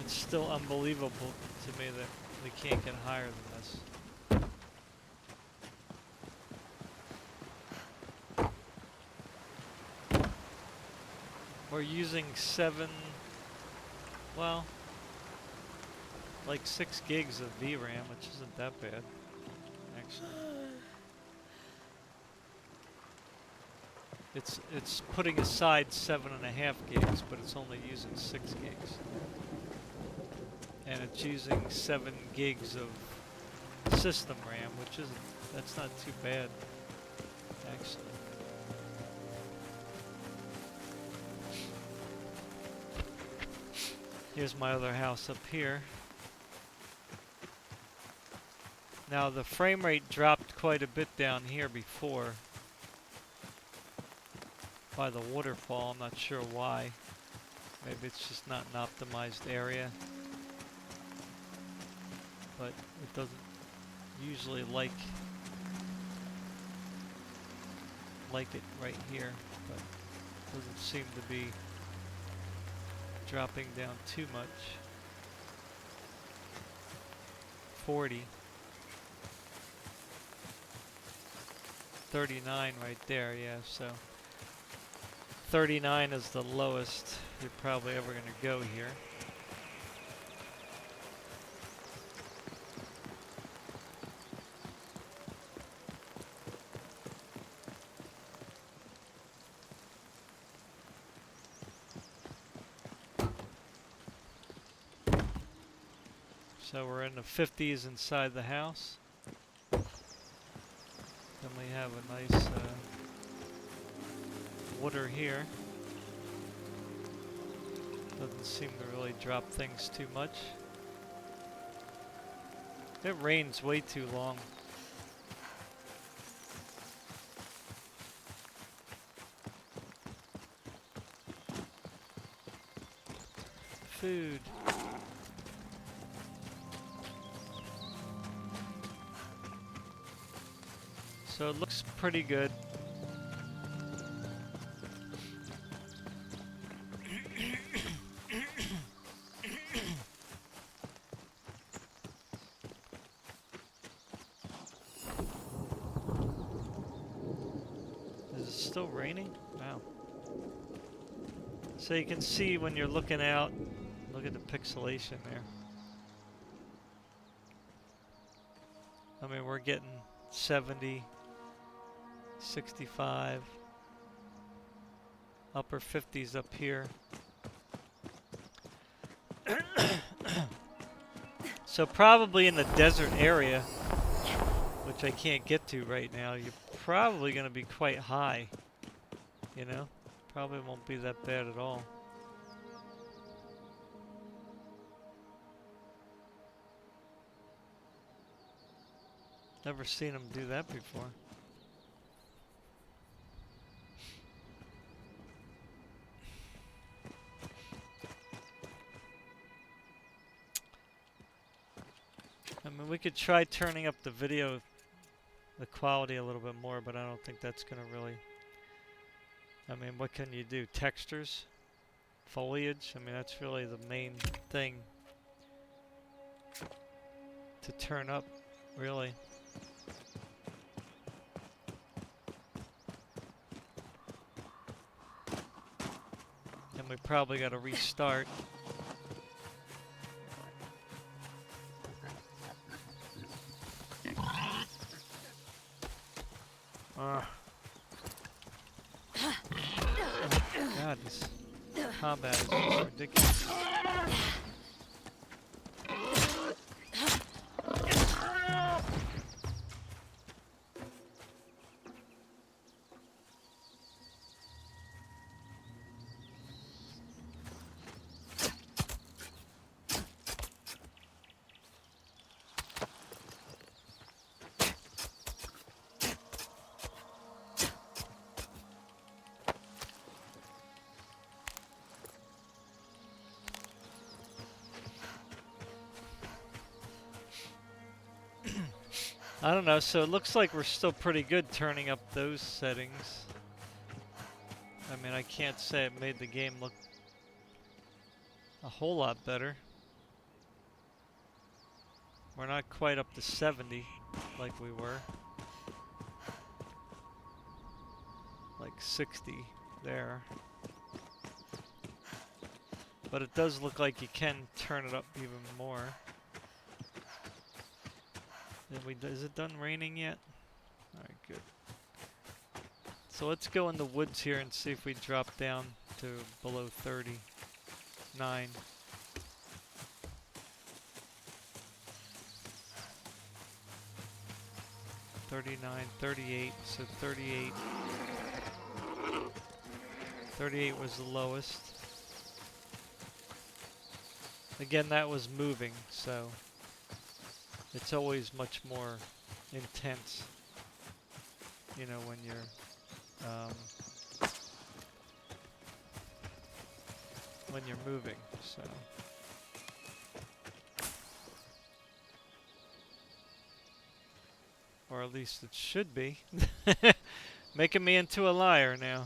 It's still unbelievable to me that we can't get higher than this. We're using like 6 gigs of VRAM, which isn't that bad, actually. It's putting aside 7.5 gigs, but it's only using 6 gigs. And it's using 7 gigs of system RAM, that's not too bad, actually. Here's my other house up here. Now the frame rate dropped quite a bit down here before by the waterfall. I'm not sure why. Maybe it's just not an optimized area. But it doesn't usually like it right here, but it doesn't seem to be dropping down too much. 40. 39 right there, yeah, so 39 is the lowest you're probably ever going to go here. So we're in the 50s inside the house. Then we have a nice water here. Doesn't seem to really drop things too much. It rains way too long. Food. So it looks pretty good. Is it still raining? Wow. So you can see when you're looking out, look at the pixelation there. I mean, we're getting 70, 65, upper 50s up here. So probably in the desert area, which I can't get to right now, you're probably going to be quite high, you know? Probably won't be that bad at all. Never seen them do that before. I mean, we could try turning up the video, the quality a little bit more, but I don't think that's going to really... I mean, what can you do? Textures? Foliage? I mean, that's really the main thing to turn up, really. And we probably got to restart. God, this combat is just ridiculous. I don't know, so it looks like we're still pretty good turning up those settings. I mean, I can't say it made the game look a whole lot better. We're not quite up to 70 like we were. Like 60 there. But it does look like you can turn it up even more. Is it done raining yet? Alright, good. So let's go in the woods here and see if we drop down to below 39. 39, 38, so 38. 38 was the lowest. Again, that was moving, so it's always much more intense, you know, when you're moving, so. Or at least it should be. Making me into a liar now.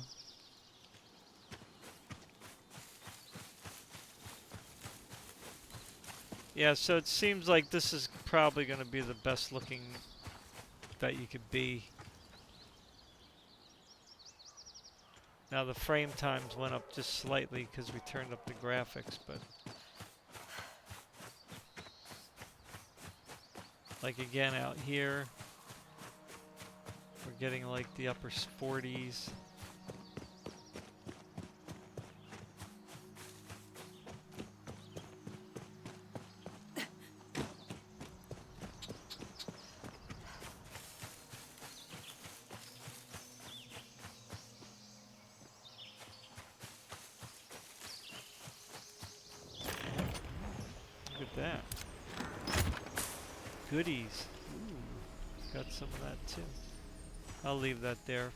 Yeah, so it seems like this is probably going to be the best looking that you could be. Now the frame times went up just slightly because we turned up the graphics, but like again out here, we're getting like the upper 40s. Look at that. Goodies. Ooh, got some of that too. I'll leave that there.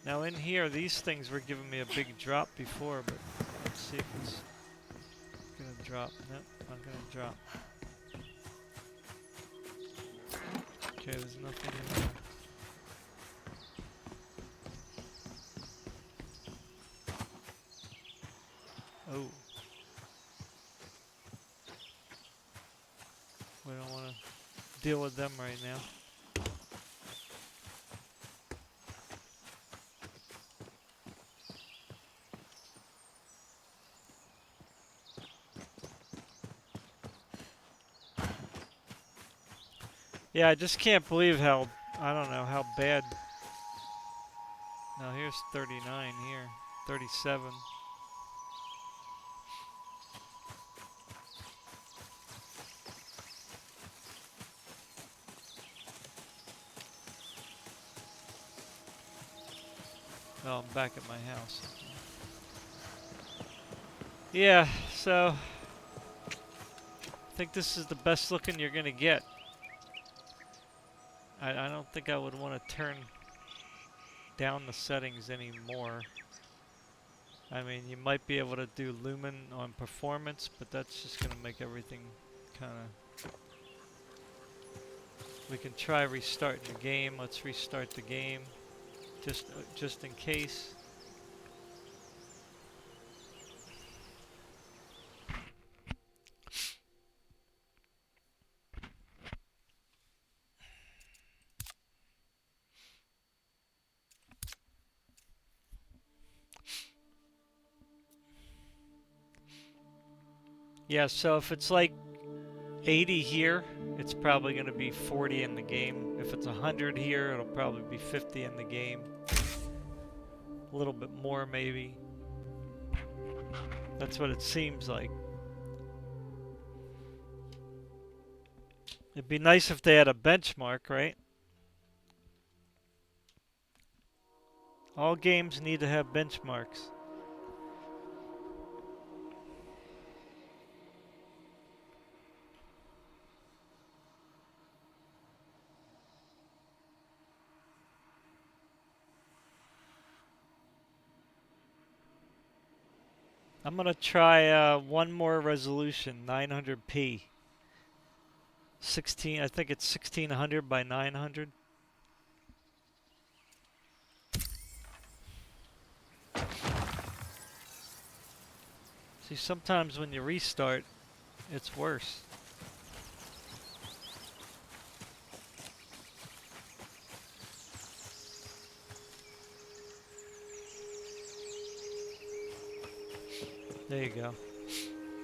Now in here, these things were giving me a big drop before, but let's see if it's gonna drop. Nope, not gonna drop. Okay, there's nothing in there. Oh. We don't want to deal with them right now. Yeah, I just can't believe how, I don't know, how bad. Now here's 39 here, 37. Oh, I'm back at my house. Yeah, so I think this is the best looking you're gonna get. I don't think I would want to turn down the settings anymore. I mean, you might be able to do lumen on performance, but that's just gonna make everything kind of. We can try restarting the game. Let's restart the game, just in case. Yeah, so if it's like 80 here, it's probably going to be 40 in the game. If it's 100 here, it'll probably be 50 in the game. A little bit more, maybe. That's what it seems like. It'd be nice if they had a benchmark, right? All games need to have benchmarks. I'm gonna try one more resolution, 900p. 16, I think it's 1600 by 900. See, sometimes when you restart, it's worse. There you go.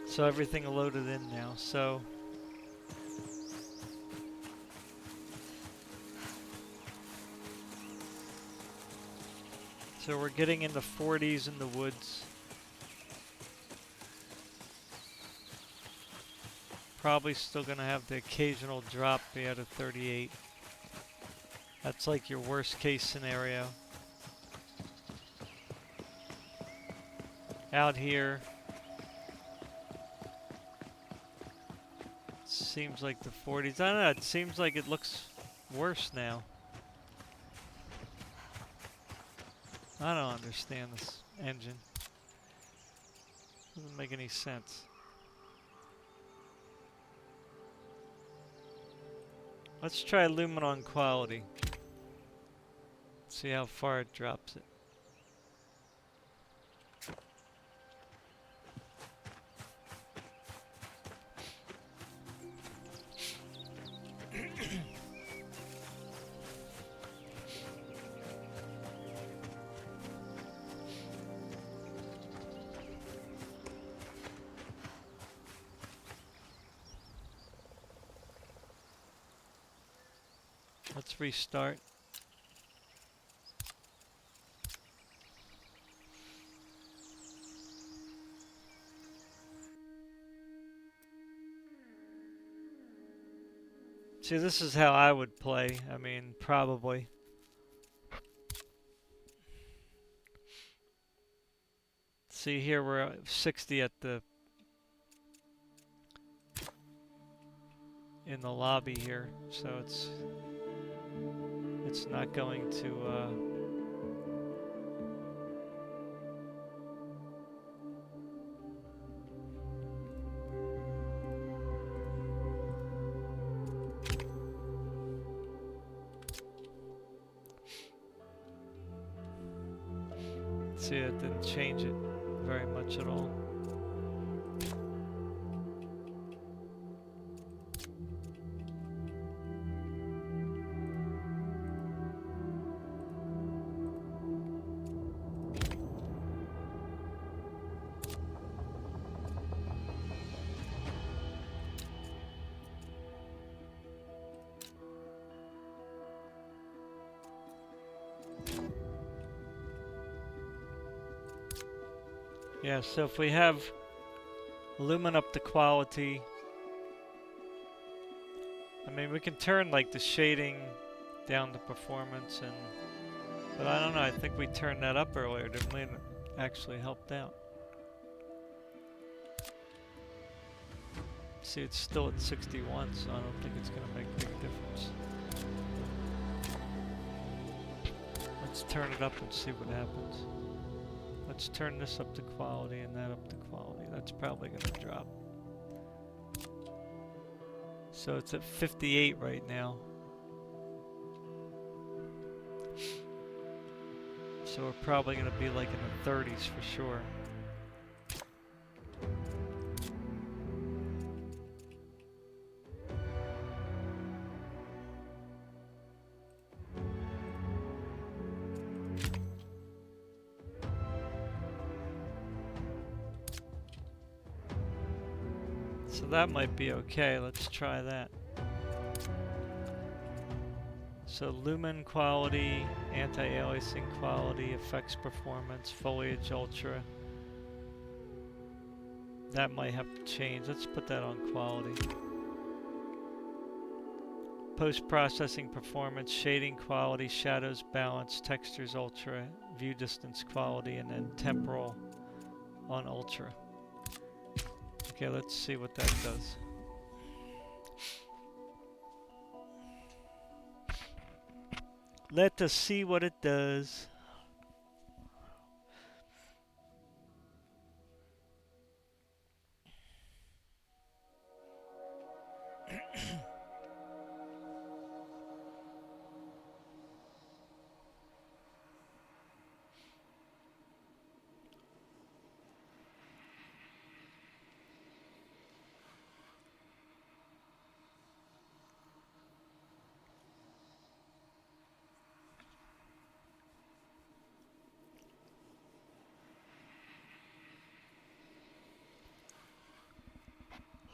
So everything loaded in now. So we're getting in the 40s in the woods. Probably still gonna have the occasional drop be at a 38. That's like your worst case scenario. Out here, seems like the 40s. I don't know, it seems like it looks worse now. I don't understand this engine. Doesn't make any sense. Let's try lumen quality. See how far it drops it. Let's restart. See, this is how I would play. I mean, probably. See, here we're at 60 at the in the lobby here, so it's not going to see, it didn't change it very much at all. Yeah, so if we have lumen up the quality, I mean, we can turn like the shading down to performance, and but I don't know, I think we turned that up earlier, didn't we? And it actually helped out. See, it's still at 61, so I don't think it's going to make a big difference. Let's turn it up and see what happens. Let's turn this up to quality and that up to quality. That's probably going to drop. So it's at 58 right now. So we're probably going to be like in the 30s for sure. So that might be okay. Let's try that. So lumen quality, anti-aliasing quality, effects performance, foliage ultra. That might have to change. Let's put that on quality. Post-processing performance, shading quality, shadows balance, textures ultra, view distance quality, and then temporal on ultra. Okay, let's see what that does. Let us see what it does.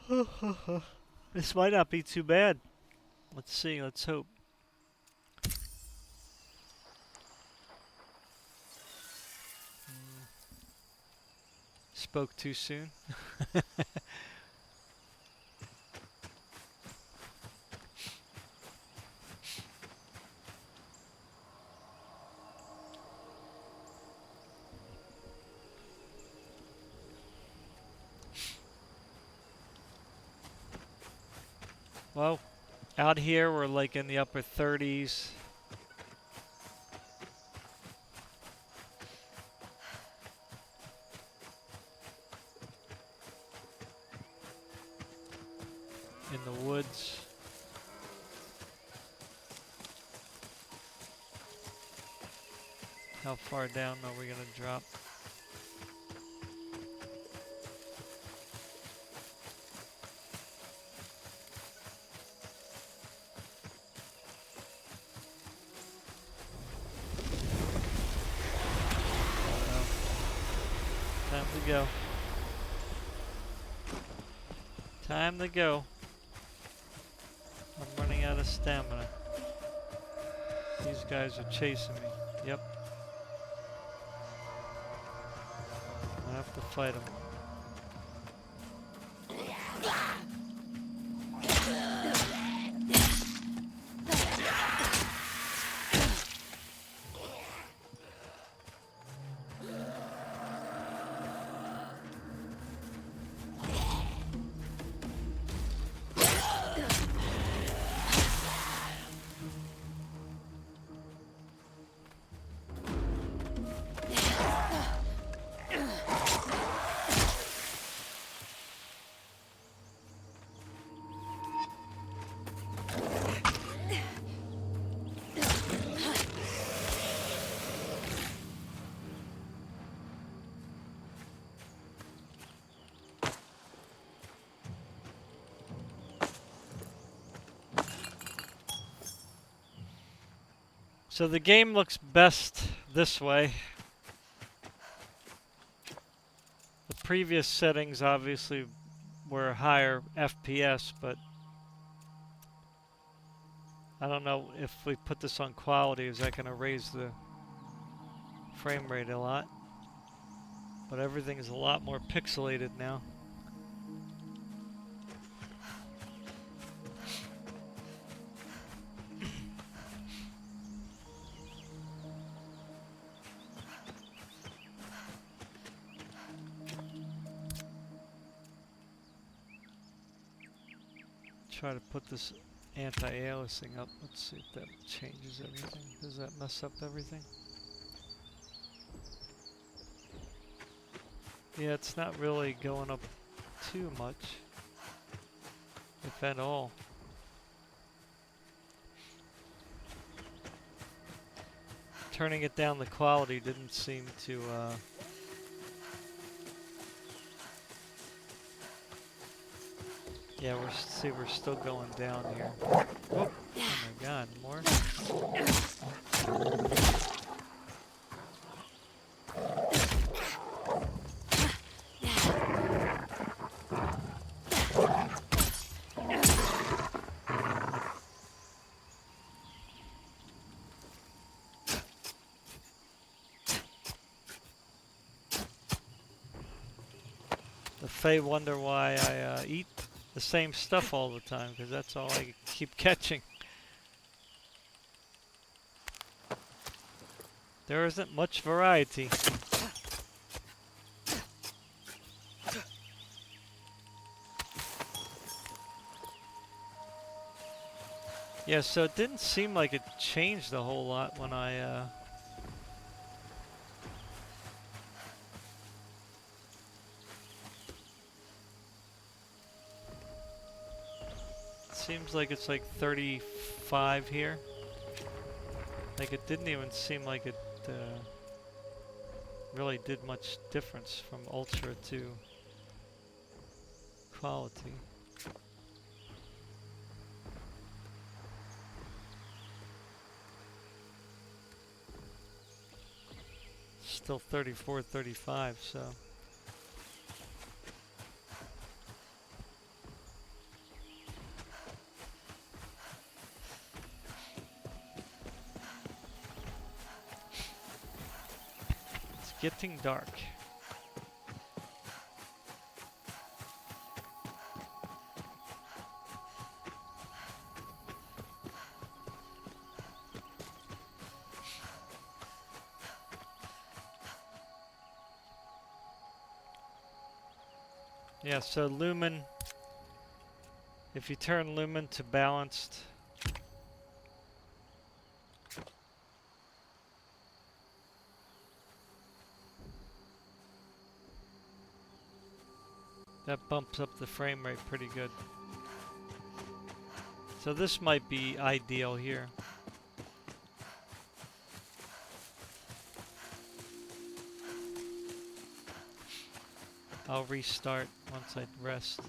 This might not be too bad. Let's see, let's hope. Spoke too soon. Well, out here we're like in the upper 30s. In the woods. How far down are we gonna drop? Time to go. Time to go. I'm running out of stamina. These guys are chasing me. Yep. I have to fight them. So the game looks best this way. The previous settings obviously were higher FPS, but I don't know if we put this on quality, is that going to raise the frame rate a lot? But everything is a lot more pixelated now. Try to put this anti-aliasing up. Let's see if that changes everything. Does that mess up everything? Yeah, it's not really going up too much, if at all. Turning it down the quality didn't seem to yeah, we're still going down here. Oh my god, more? The Fae wonder why I eat the same stuff all the time, because that's all I keep catching. There isn't much variety. Yeah, so it didn't seem like it changed a whole lot when I seems like it's like 35 here. Like it didn't even seem like it really did much difference from ultra to quality. Still 34, 35, so. getting dark. Yeah, so lumen, if you turn lumen to balanced, that bumps up the frame rate pretty good. So this might be ideal here. I'll restart once I rest.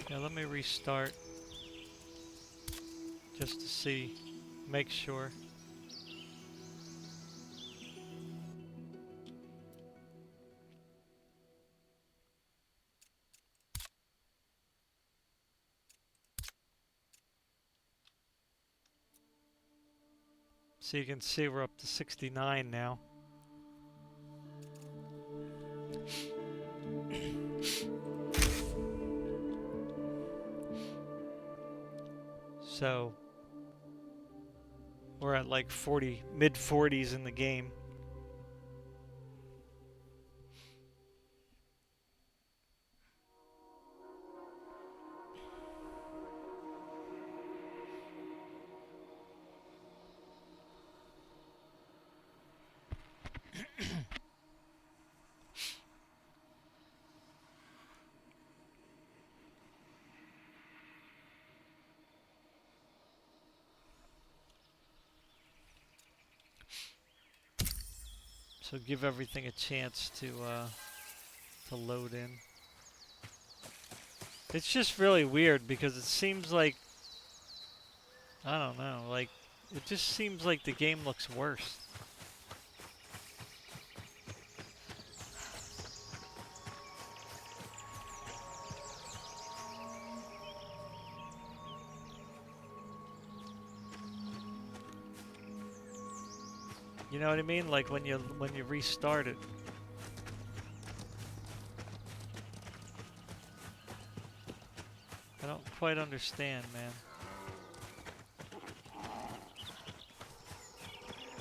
Yeah, let me restart just to see, make sure. So you can see we're up to 69 now. So we're at like 40, mid 40s in the game. So give everything a chance to load in. It's just really weird because it seems like, I don't know, like it just seems like the game looks worse. You know what I mean? Like when you restart it. I don't quite understand, man.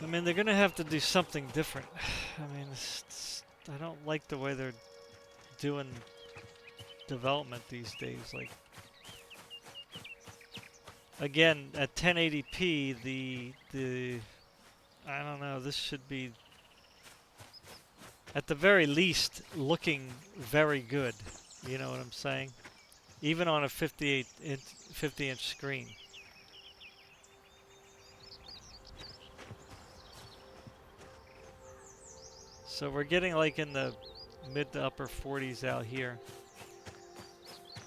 I mean, they're gonna have to do something different. I mean, I don't like the way they're doing development these days. Like, again, at 1080p, the I don't know. This should be, at the very least, looking very good. You know what I'm saying? Even on a 50-inch screen. So we're getting like in the mid to upper 40s out here.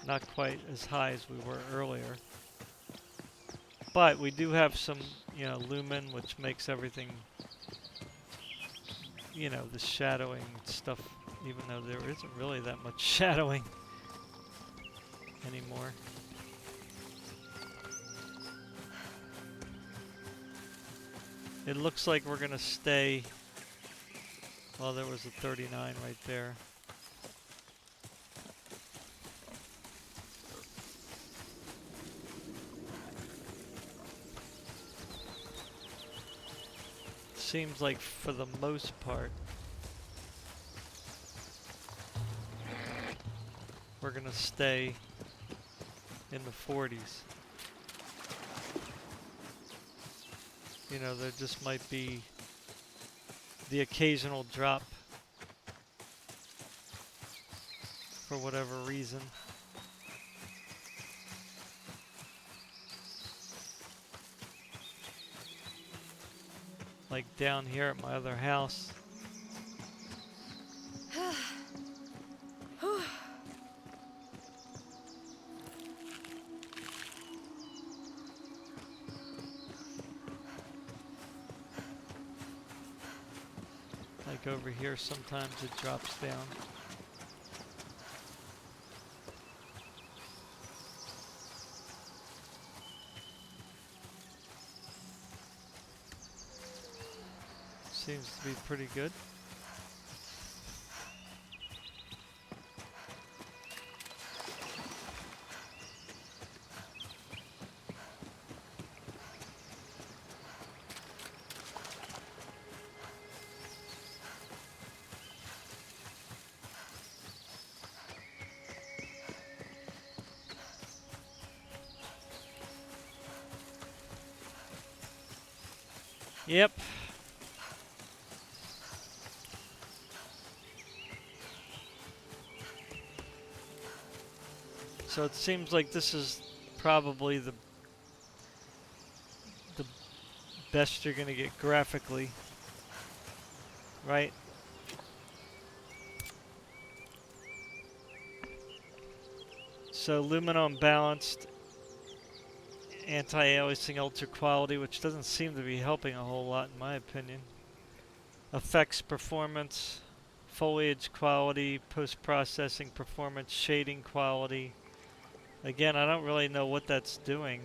Not quite as high as we were earlier. But we do have some, you know, lumen, which makes everything, you know, the shadowing stuff, even though there isn't really that much shadowing anymore. It looks like we're going to stay. Well, there was a 39 right there. Seems like for the most part, we're going to stay in the 40s. You know, there just might be the occasional drop for whatever reason. Like down here at my other house. over here sometimes it drops down. Seems to be pretty good. Yep. So it seems like this is probably the best you're gonna get graphically, right? So luminance balanced, anti-aliasing ultra quality, which doesn't seem to be helping a whole lot in my opinion. Effects performance, foliage quality, post-processing performance, shading quality. Again, I don't really know what that's doing.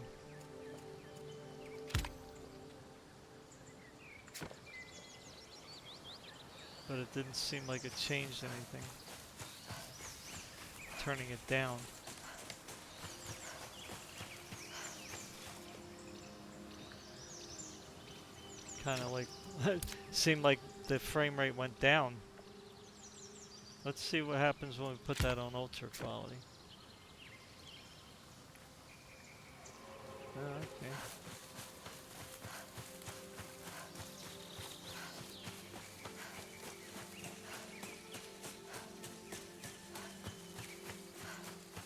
But it didn't seem like it changed anything. Turning it down. Kind of like, seemed like the frame rate went down. Let's see what happens when we put that on ultra quality. Oh, okay.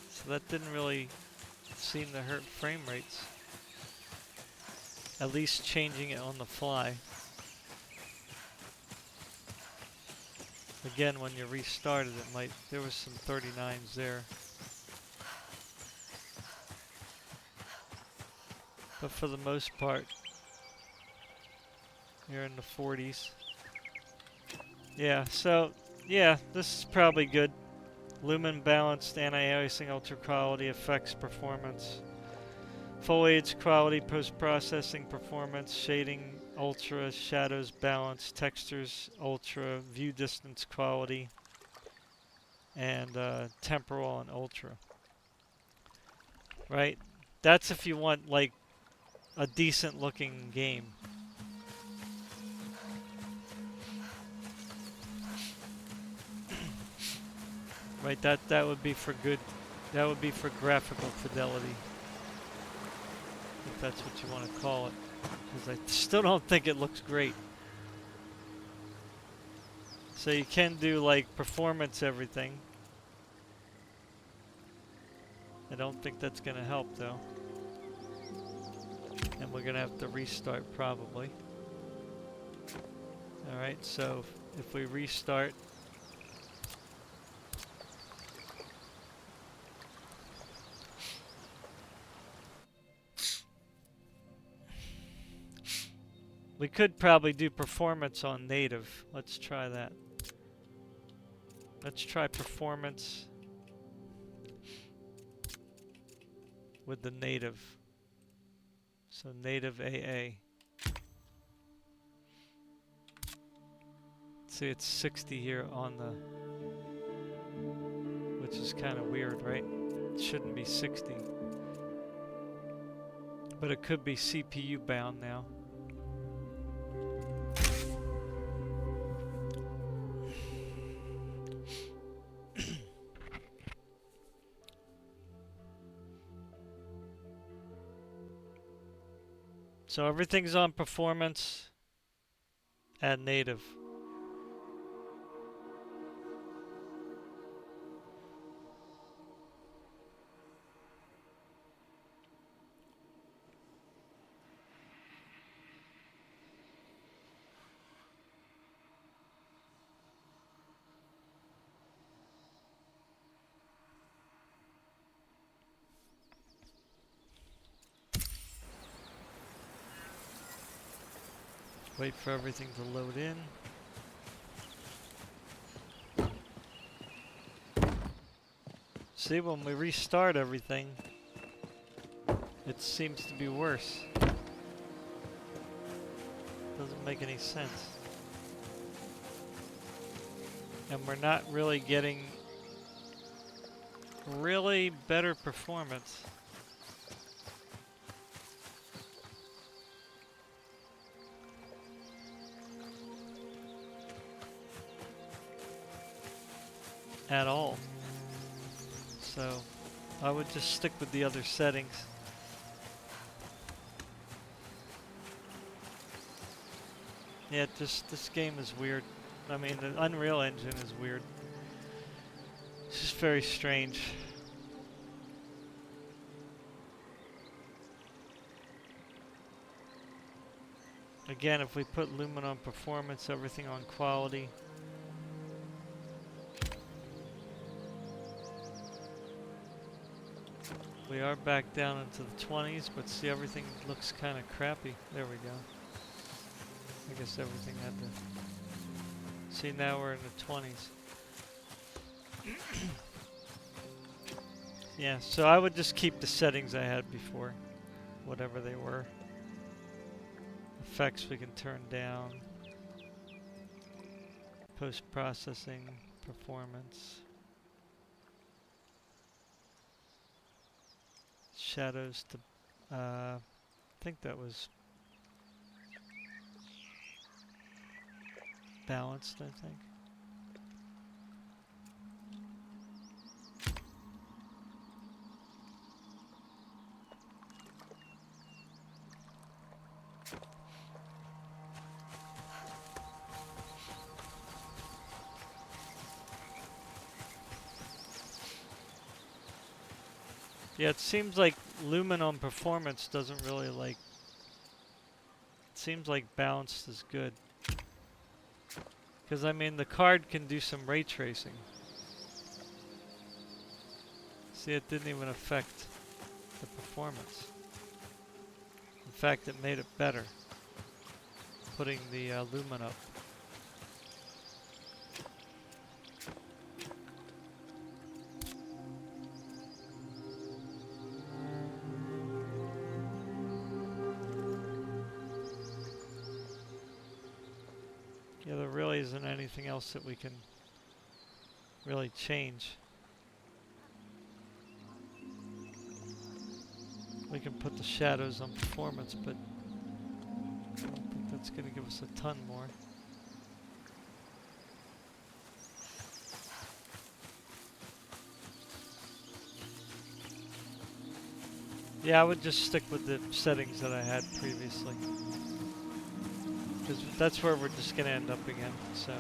So that didn't really seem to hurt frame rates. At least changing it on the fly. Again, when you restarted it might, there was some 39s there. But for the most part, you're in the 40s. Yeah, so, yeah, this is probably good. Lumen balanced, anti-aliasing ultra quality, effects performance. Foliage quality, post-processing performance, shading ultra, shadows balance, textures ultra, view distance quality, and temporal on ultra. Right? That's if you want like a decent looking game. Right? That would be for good. That would be for graphical fidelity. If that's what you want to call it. Because I still don't think it looks great. So you can do like performance everything. I don't think that's going to help though. And we're going to have to restart probably. Alright, so if we restart. We could probably do performance on native. Let's try that. Let's try performance with the native. So native AA. See, it's 60 here on the, which is kind of weird, right? It shouldn't be 60. But it could be CPU bound now. So everything's on performance and native. Wait for everything to load in. See, when we restart everything, it seems to be worse. Doesn't make any sense. And we're not really getting really better performance. At all. So I would just stick with the other settings. Yeah, this game is weird. I mean, the Unreal Engine is weird. It's just very strange. Again, if we put Lumen on performance, everything on quality. We are back down into the 20s, but see, everything looks kind of crappy. There we go. I guess everything had to... See, now we're in the 20s. Yeah, so I would just keep the settings I had before, whatever they were. Effects we can turn down. Post-processing, performance. Shadows to, I think that was balanced, I think. Yeah, it seems like Lumen on performance doesn't really like... It seems like balanced is good. Because, I mean, the card can do some ray tracing. See, it didn't even affect the performance. In fact, it made it better, putting the Lumen up. Yeah, there really isn't anything else that we can really change. We can put the shadows on performance, but I don't think that's going to give us a ton more. Yeah, I would just stick with the settings that I had previously. Because that's where we're just going to end up again, so...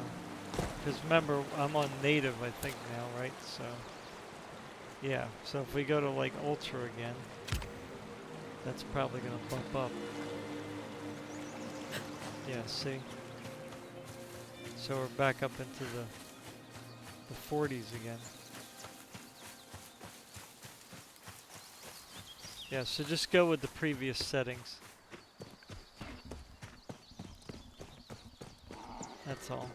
Because remember, I'm on native, I think, now, right? So... Yeah, so if we go to, like, Ultra again, that's probably going to bump up. Yeah, see? So we're back up into the 40s again. Yeah, so just go with the previous settings. That's all.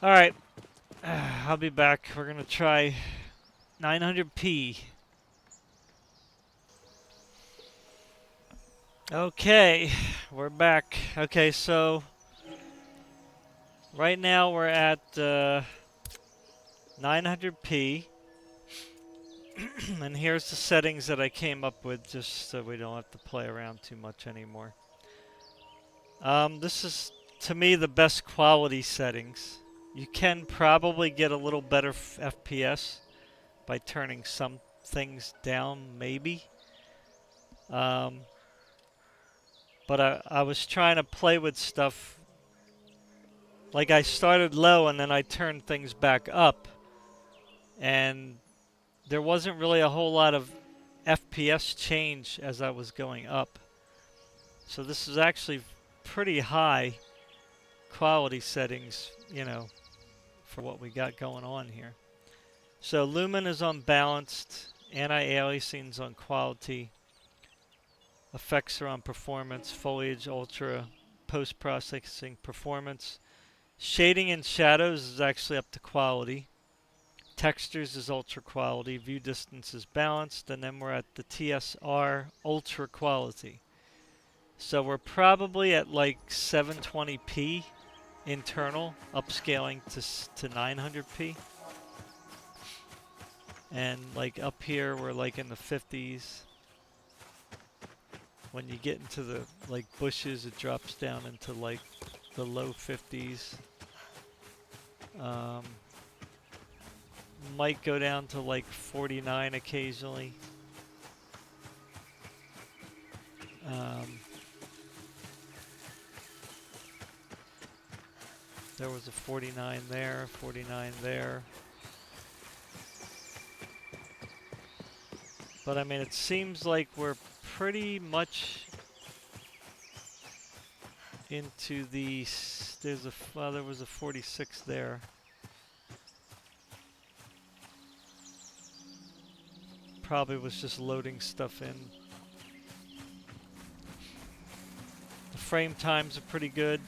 Alright. I'll be back. We're going to try 900p. Okay, we're back. Okay, so right now we're at 900p. And here's the settings that I came up with just so we don't have to play around too much anymore. This is, to me, the best quality settings. You can probably get a little better FPS by turning some things down, maybe. But I was trying to play with stuff. Like, I started low and then I turned things back up. And there wasn't really a whole lot of FPS change as I was going up. So this is actually pretty high quality settings, you know, for what we got going on here. So Lumen is on balanced, anti-aliasing's on quality, effects are on performance, foliage ultra, post-processing performance. Shading and shadows is actually up to quality. Textures is ultra quality. View distance is balanced. And then we're at the TSR ultra quality. So we're probably at like 720p internal, upscaling to 900p. And like up here, we're like in the 50s. When you get into the like bushes, it drops down into like the low 50s. Might go down to like 49 occasionally. There was a 49 there, 49 there. But I mean, it seems like we're pretty much into the, there was a 46 there. Probably was just loading stuff in. The frame times are pretty good.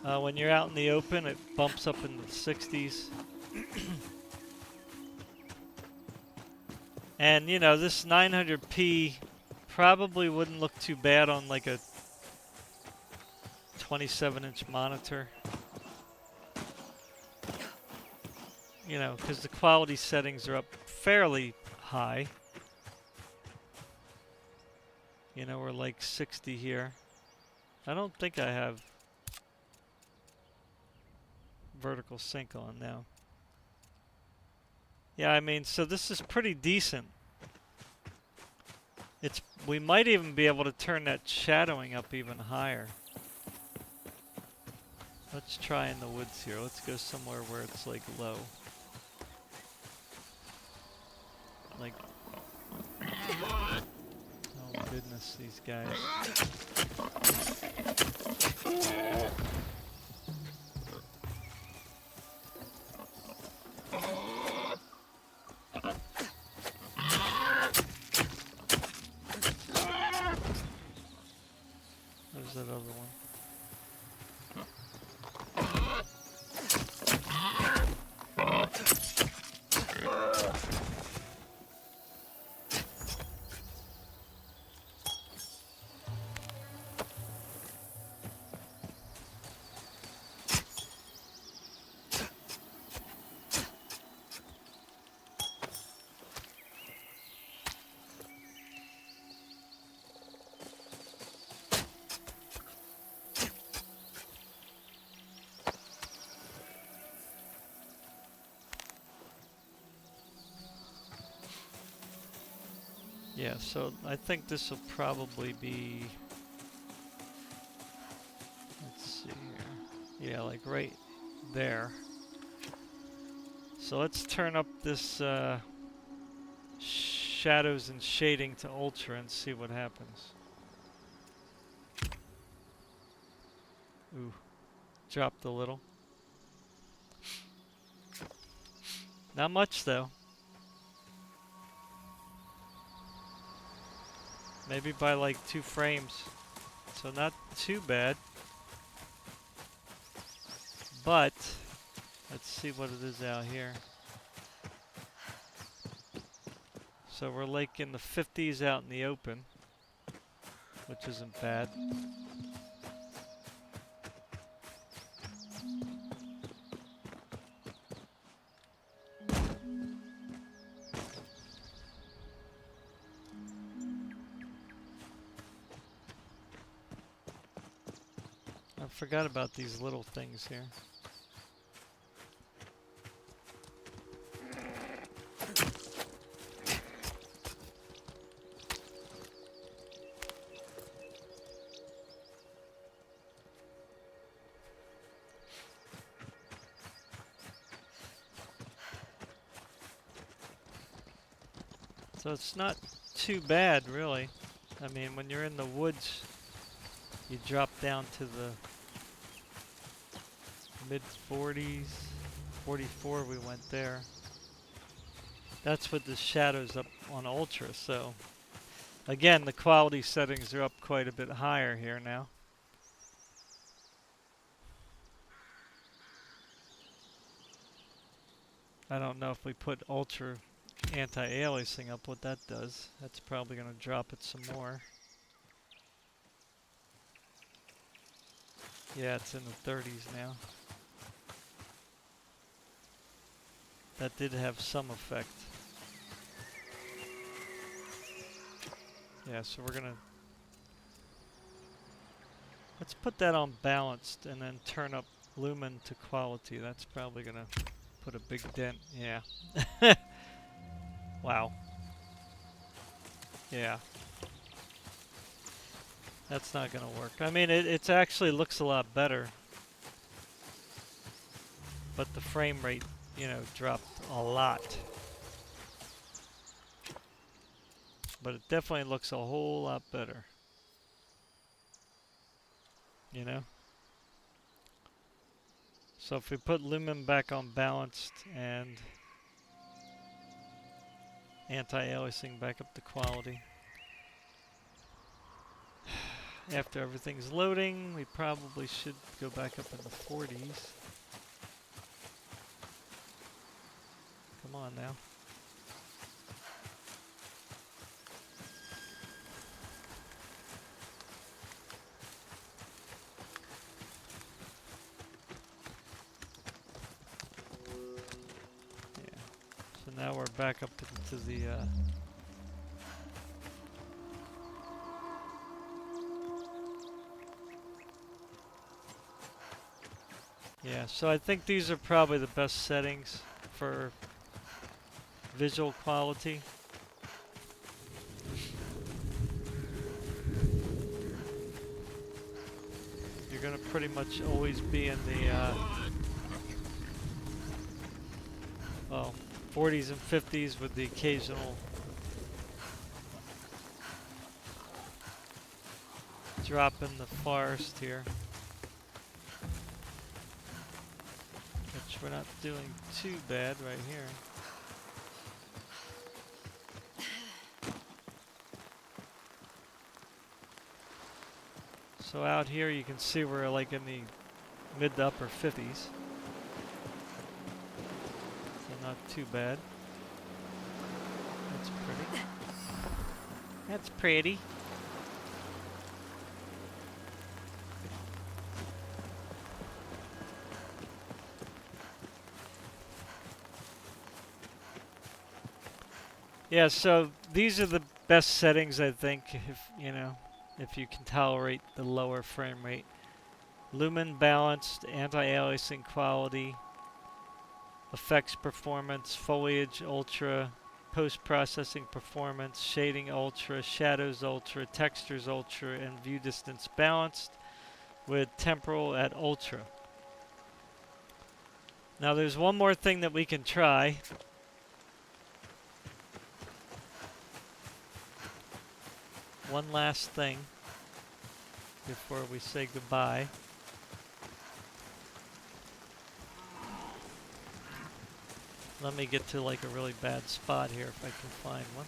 When you're out in the open, it bumps up into the 60s. And you know, this 900p probably wouldn't look too bad on like a 27-inch monitor. You know, because the quality settings are up fairly high. You know, we're like 60 here. I don't think I have vertical sync on now. Yeah, I mean, so this is pretty decent. We might even be able to turn that shadowing up even higher. Let's try in the woods here. Let's go somewhere where it's like low. Like, oh goodness, these guys. There's that other one. Yeah, so I think this will probably be, let's see here. Yeah, like right there. So let's turn up this shadows and shading to ultra and see what happens. Ooh, dropped a little. Not much though. Maybe by like 2 frames. So not too bad. But let's see what it is out here. So we're like in the 50s out in the open, which isn't bad. I forgot about these little things here. So it's not too bad, really. I mean, when you're in the woods, you drop down to the mid-40s. 44 we went there. That's with the shadows up on ultra, so again, the quality settings are up quite a bit higher here now. I don't know if we put ultra anti-aliasing up what that does. That's probably going to drop it some more. Yeah, it's in the 30s now. That did have some effect. Yeah, so we're going to... Let's put that on balanced and then turn up lumen to quality. That's probably going to put a big dent. Yeah. Wow. Yeah. That's not going to work. I mean, it actually looks a lot better. But the frame rate, you know, dropped a lot. But it definitely looks a whole lot better. You know? So if we put lumen back on balanced and anti-aliasing back up to quality. After everything's loading, we probably should go back up in the 40s. Come on now. Yeah. So now we're back up to the yeah, so I think these are probably the best settings for visual quality. You're going to pretty much always be in the well, 40s and 50s with the occasional drop in the forest here. Which we're not doing too bad right here. So out here you can see we're like in the mid to upper 50s. So not too bad. That's pretty. That's pretty. Yeah, so these are the best settings, I think, if you know, if you can tolerate the lower frame rate. Lumen balanced, anti-aliasing quality, effects performance, foliage ultra, post-processing performance, shading ultra, shadows ultra, textures ultra, and view distance balanced with temporal at ultra. Now there's one more thing that we can try. One last thing before we say goodbye. Let me get to like a really bad spot here if I can find one.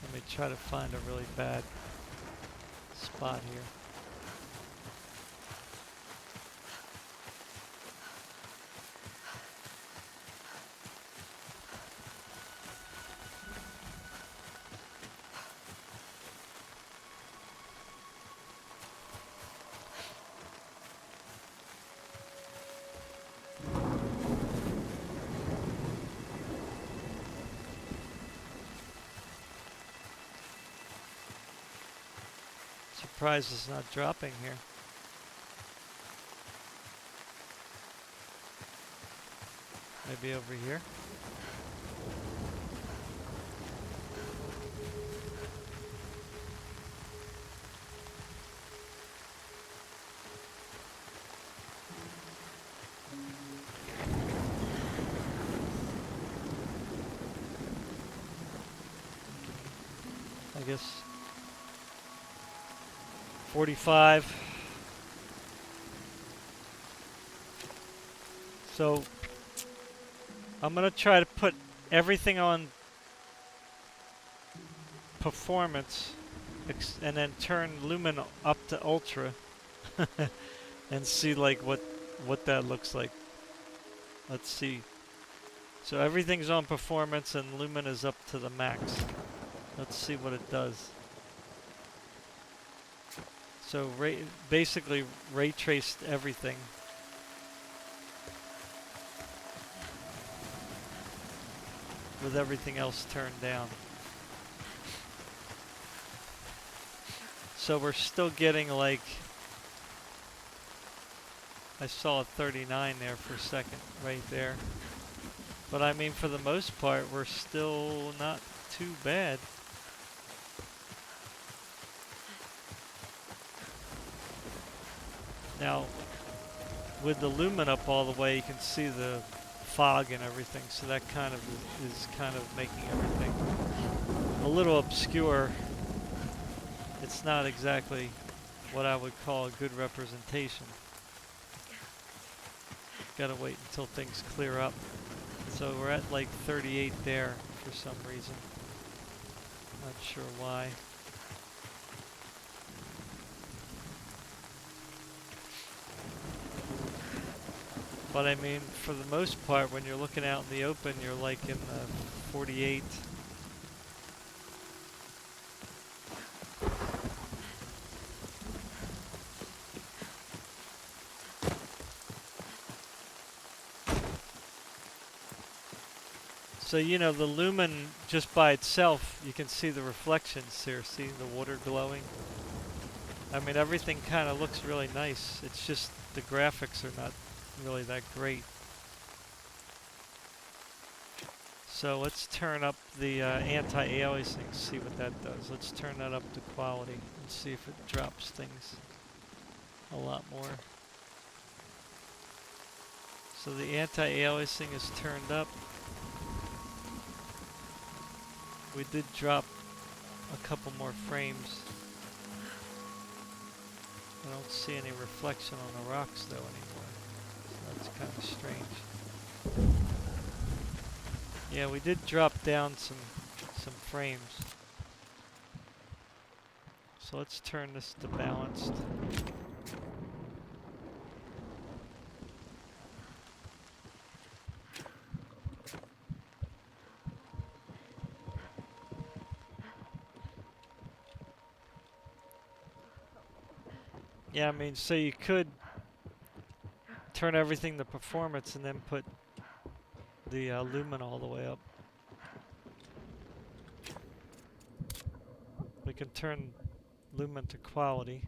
Let me try to find a really bad spot here. Surprised it's not dropping here. Maybe over here. guess 45. So I'm gonna try to put everything on performance and then turn lumen up to ultra and see like what that looks like. Let's see. So everything's on performance and lumen is up to the max. Let's see what it does. So basically ray traced everything. With everything else turned down. So we're still getting like, I saw a 39 there for a second, right there. But I mean, for the most part, we're still not too bad. Now, with the lumen up all the way, you can see the fog and everything, so that kind of is kind of making everything a little obscure. It's not exactly what I would call a good representation. Gotta wait until things clear up. So we're at like 38 there for some reason. Not sure why. But I mean, for the most part, when you're looking out in the open, you're like in the 48. So, you know, the lumen just by itself, you can see the reflections here. See the water glowing? I mean, everything kind of looks really nice. It's just the graphics are not really that great. So let's turn up the anti-aliasing, see what that does. Let's turn that up to quality and see if it drops things a lot more. So the anti-aliasing is turned up. We did drop a couple more frames. I don't see any reflection on the rocks though anymore. So that's kind of strange. Yeah, we did drop down some frames. So let's turn this to balanced. Yeah, I mean, so you could turn everything to performance and then put the lumen all the way up. We can turn lumen to quality.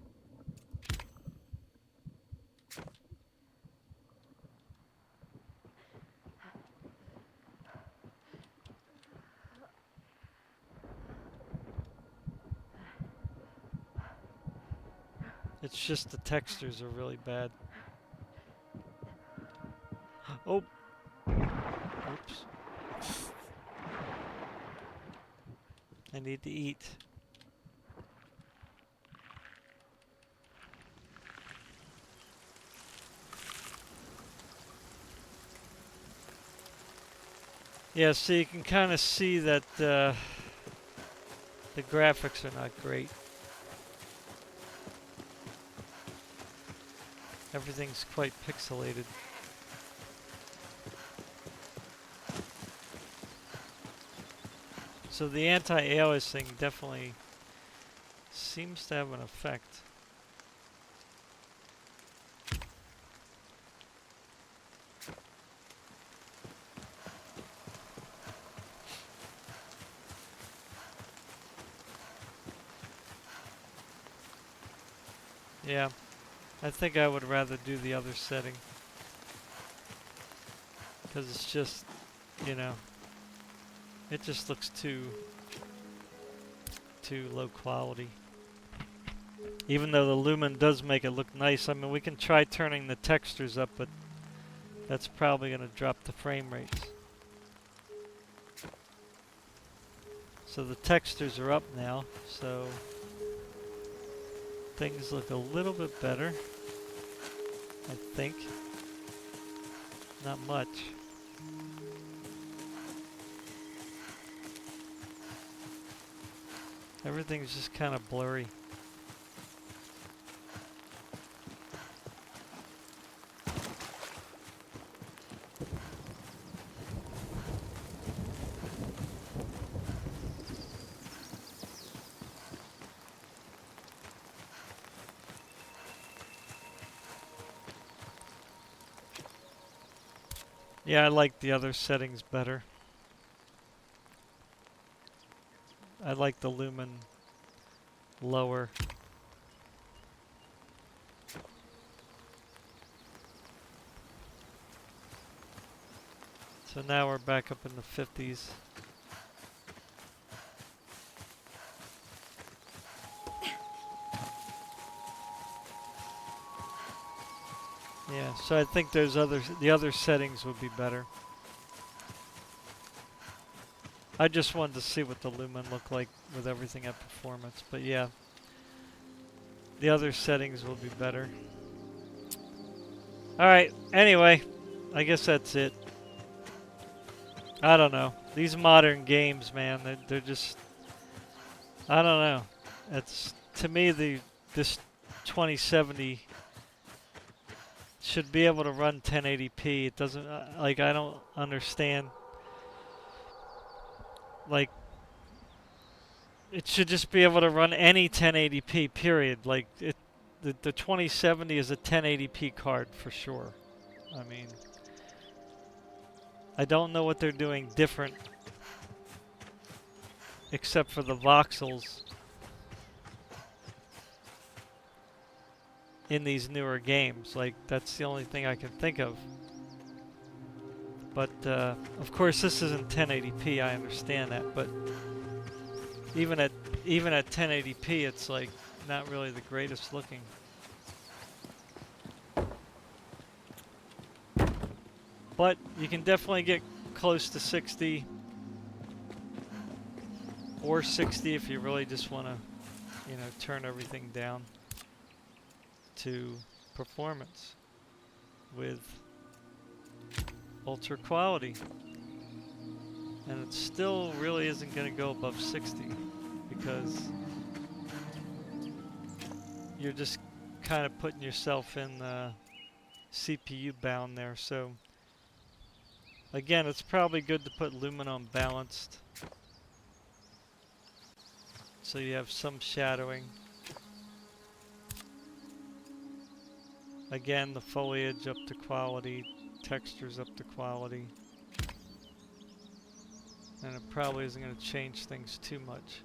It's just the textures are really bad. Oh! Oops. I need to eat. Yeah, so you can kind of see that the graphics are not great. Everything's quite pixelated. So the anti-aliasing definitely seems to have an effect. Yeah, I think I would rather do the other setting. Because it's just, you know, it just looks too low quality. Even though the lumen does make it look nice. I mean, we can try turning the textures up, but that's probably going to drop the frame rates. So the textures are up now, so things look a little bit better, I think. Not much. Everything's just kind of blurry. Yeah, I like the other settings better. I like the lumen lower. So now we're back up in the 50s. Yeah, so I think the other settings would be better. I just wanted to see what the lumen looked like with everything at performance, but yeah. The other settings will be better. Alright, anyway, I guess that's it. I don't know. These modern games, man, they're just... I don't know. It's, to me, this 2070 should be able to run 1080p. It doesn't, like, I don't understand. Like, it should just be able to run any 1080p, period. Like, the 2070 is a 1080p card for sure. I mean, I don't know what they're doing different except for the voxels in these newer games. Like, that's the only thing I can think of. But of course this isn't 1080p, I understand that, but even at 1080p it's like not really the greatest looking. But you can definitely get close to 60 or 60 if you really just want to, you know, turn everything down to performance with ultra quality. And it still really isn't going to go above 60 because you're just kind of putting yourself in CPU bound there. So again, it's probably good to put lumen on balanced so you have some shadowing. Again, the foliage up to quality, textures up to quality. And it probably isn't going to change things too much.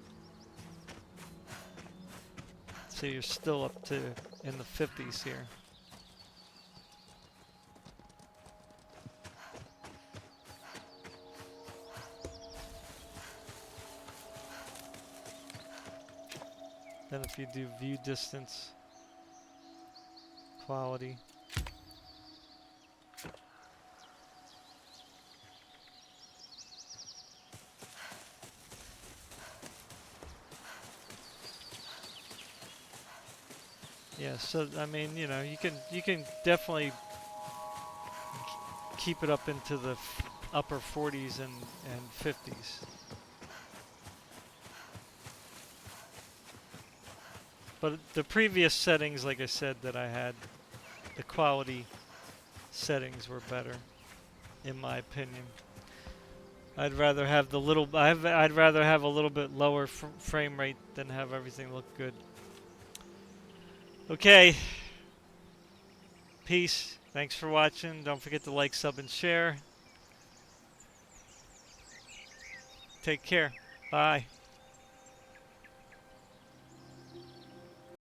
So you're still up to in the 50s here. Then if you do view distance, quality. Yeah, so I mean, you know, you can definitely keep it up into the upper 40s and 50s. But the previous settings, like I said, that I had, the quality settings were better, in my opinion. I'd rather have I'd rather have a little bit lower frame rate than have everything look good. Okay. Peace. Thanks for watching. Don't forget to like, sub, and share. Take care. Bye.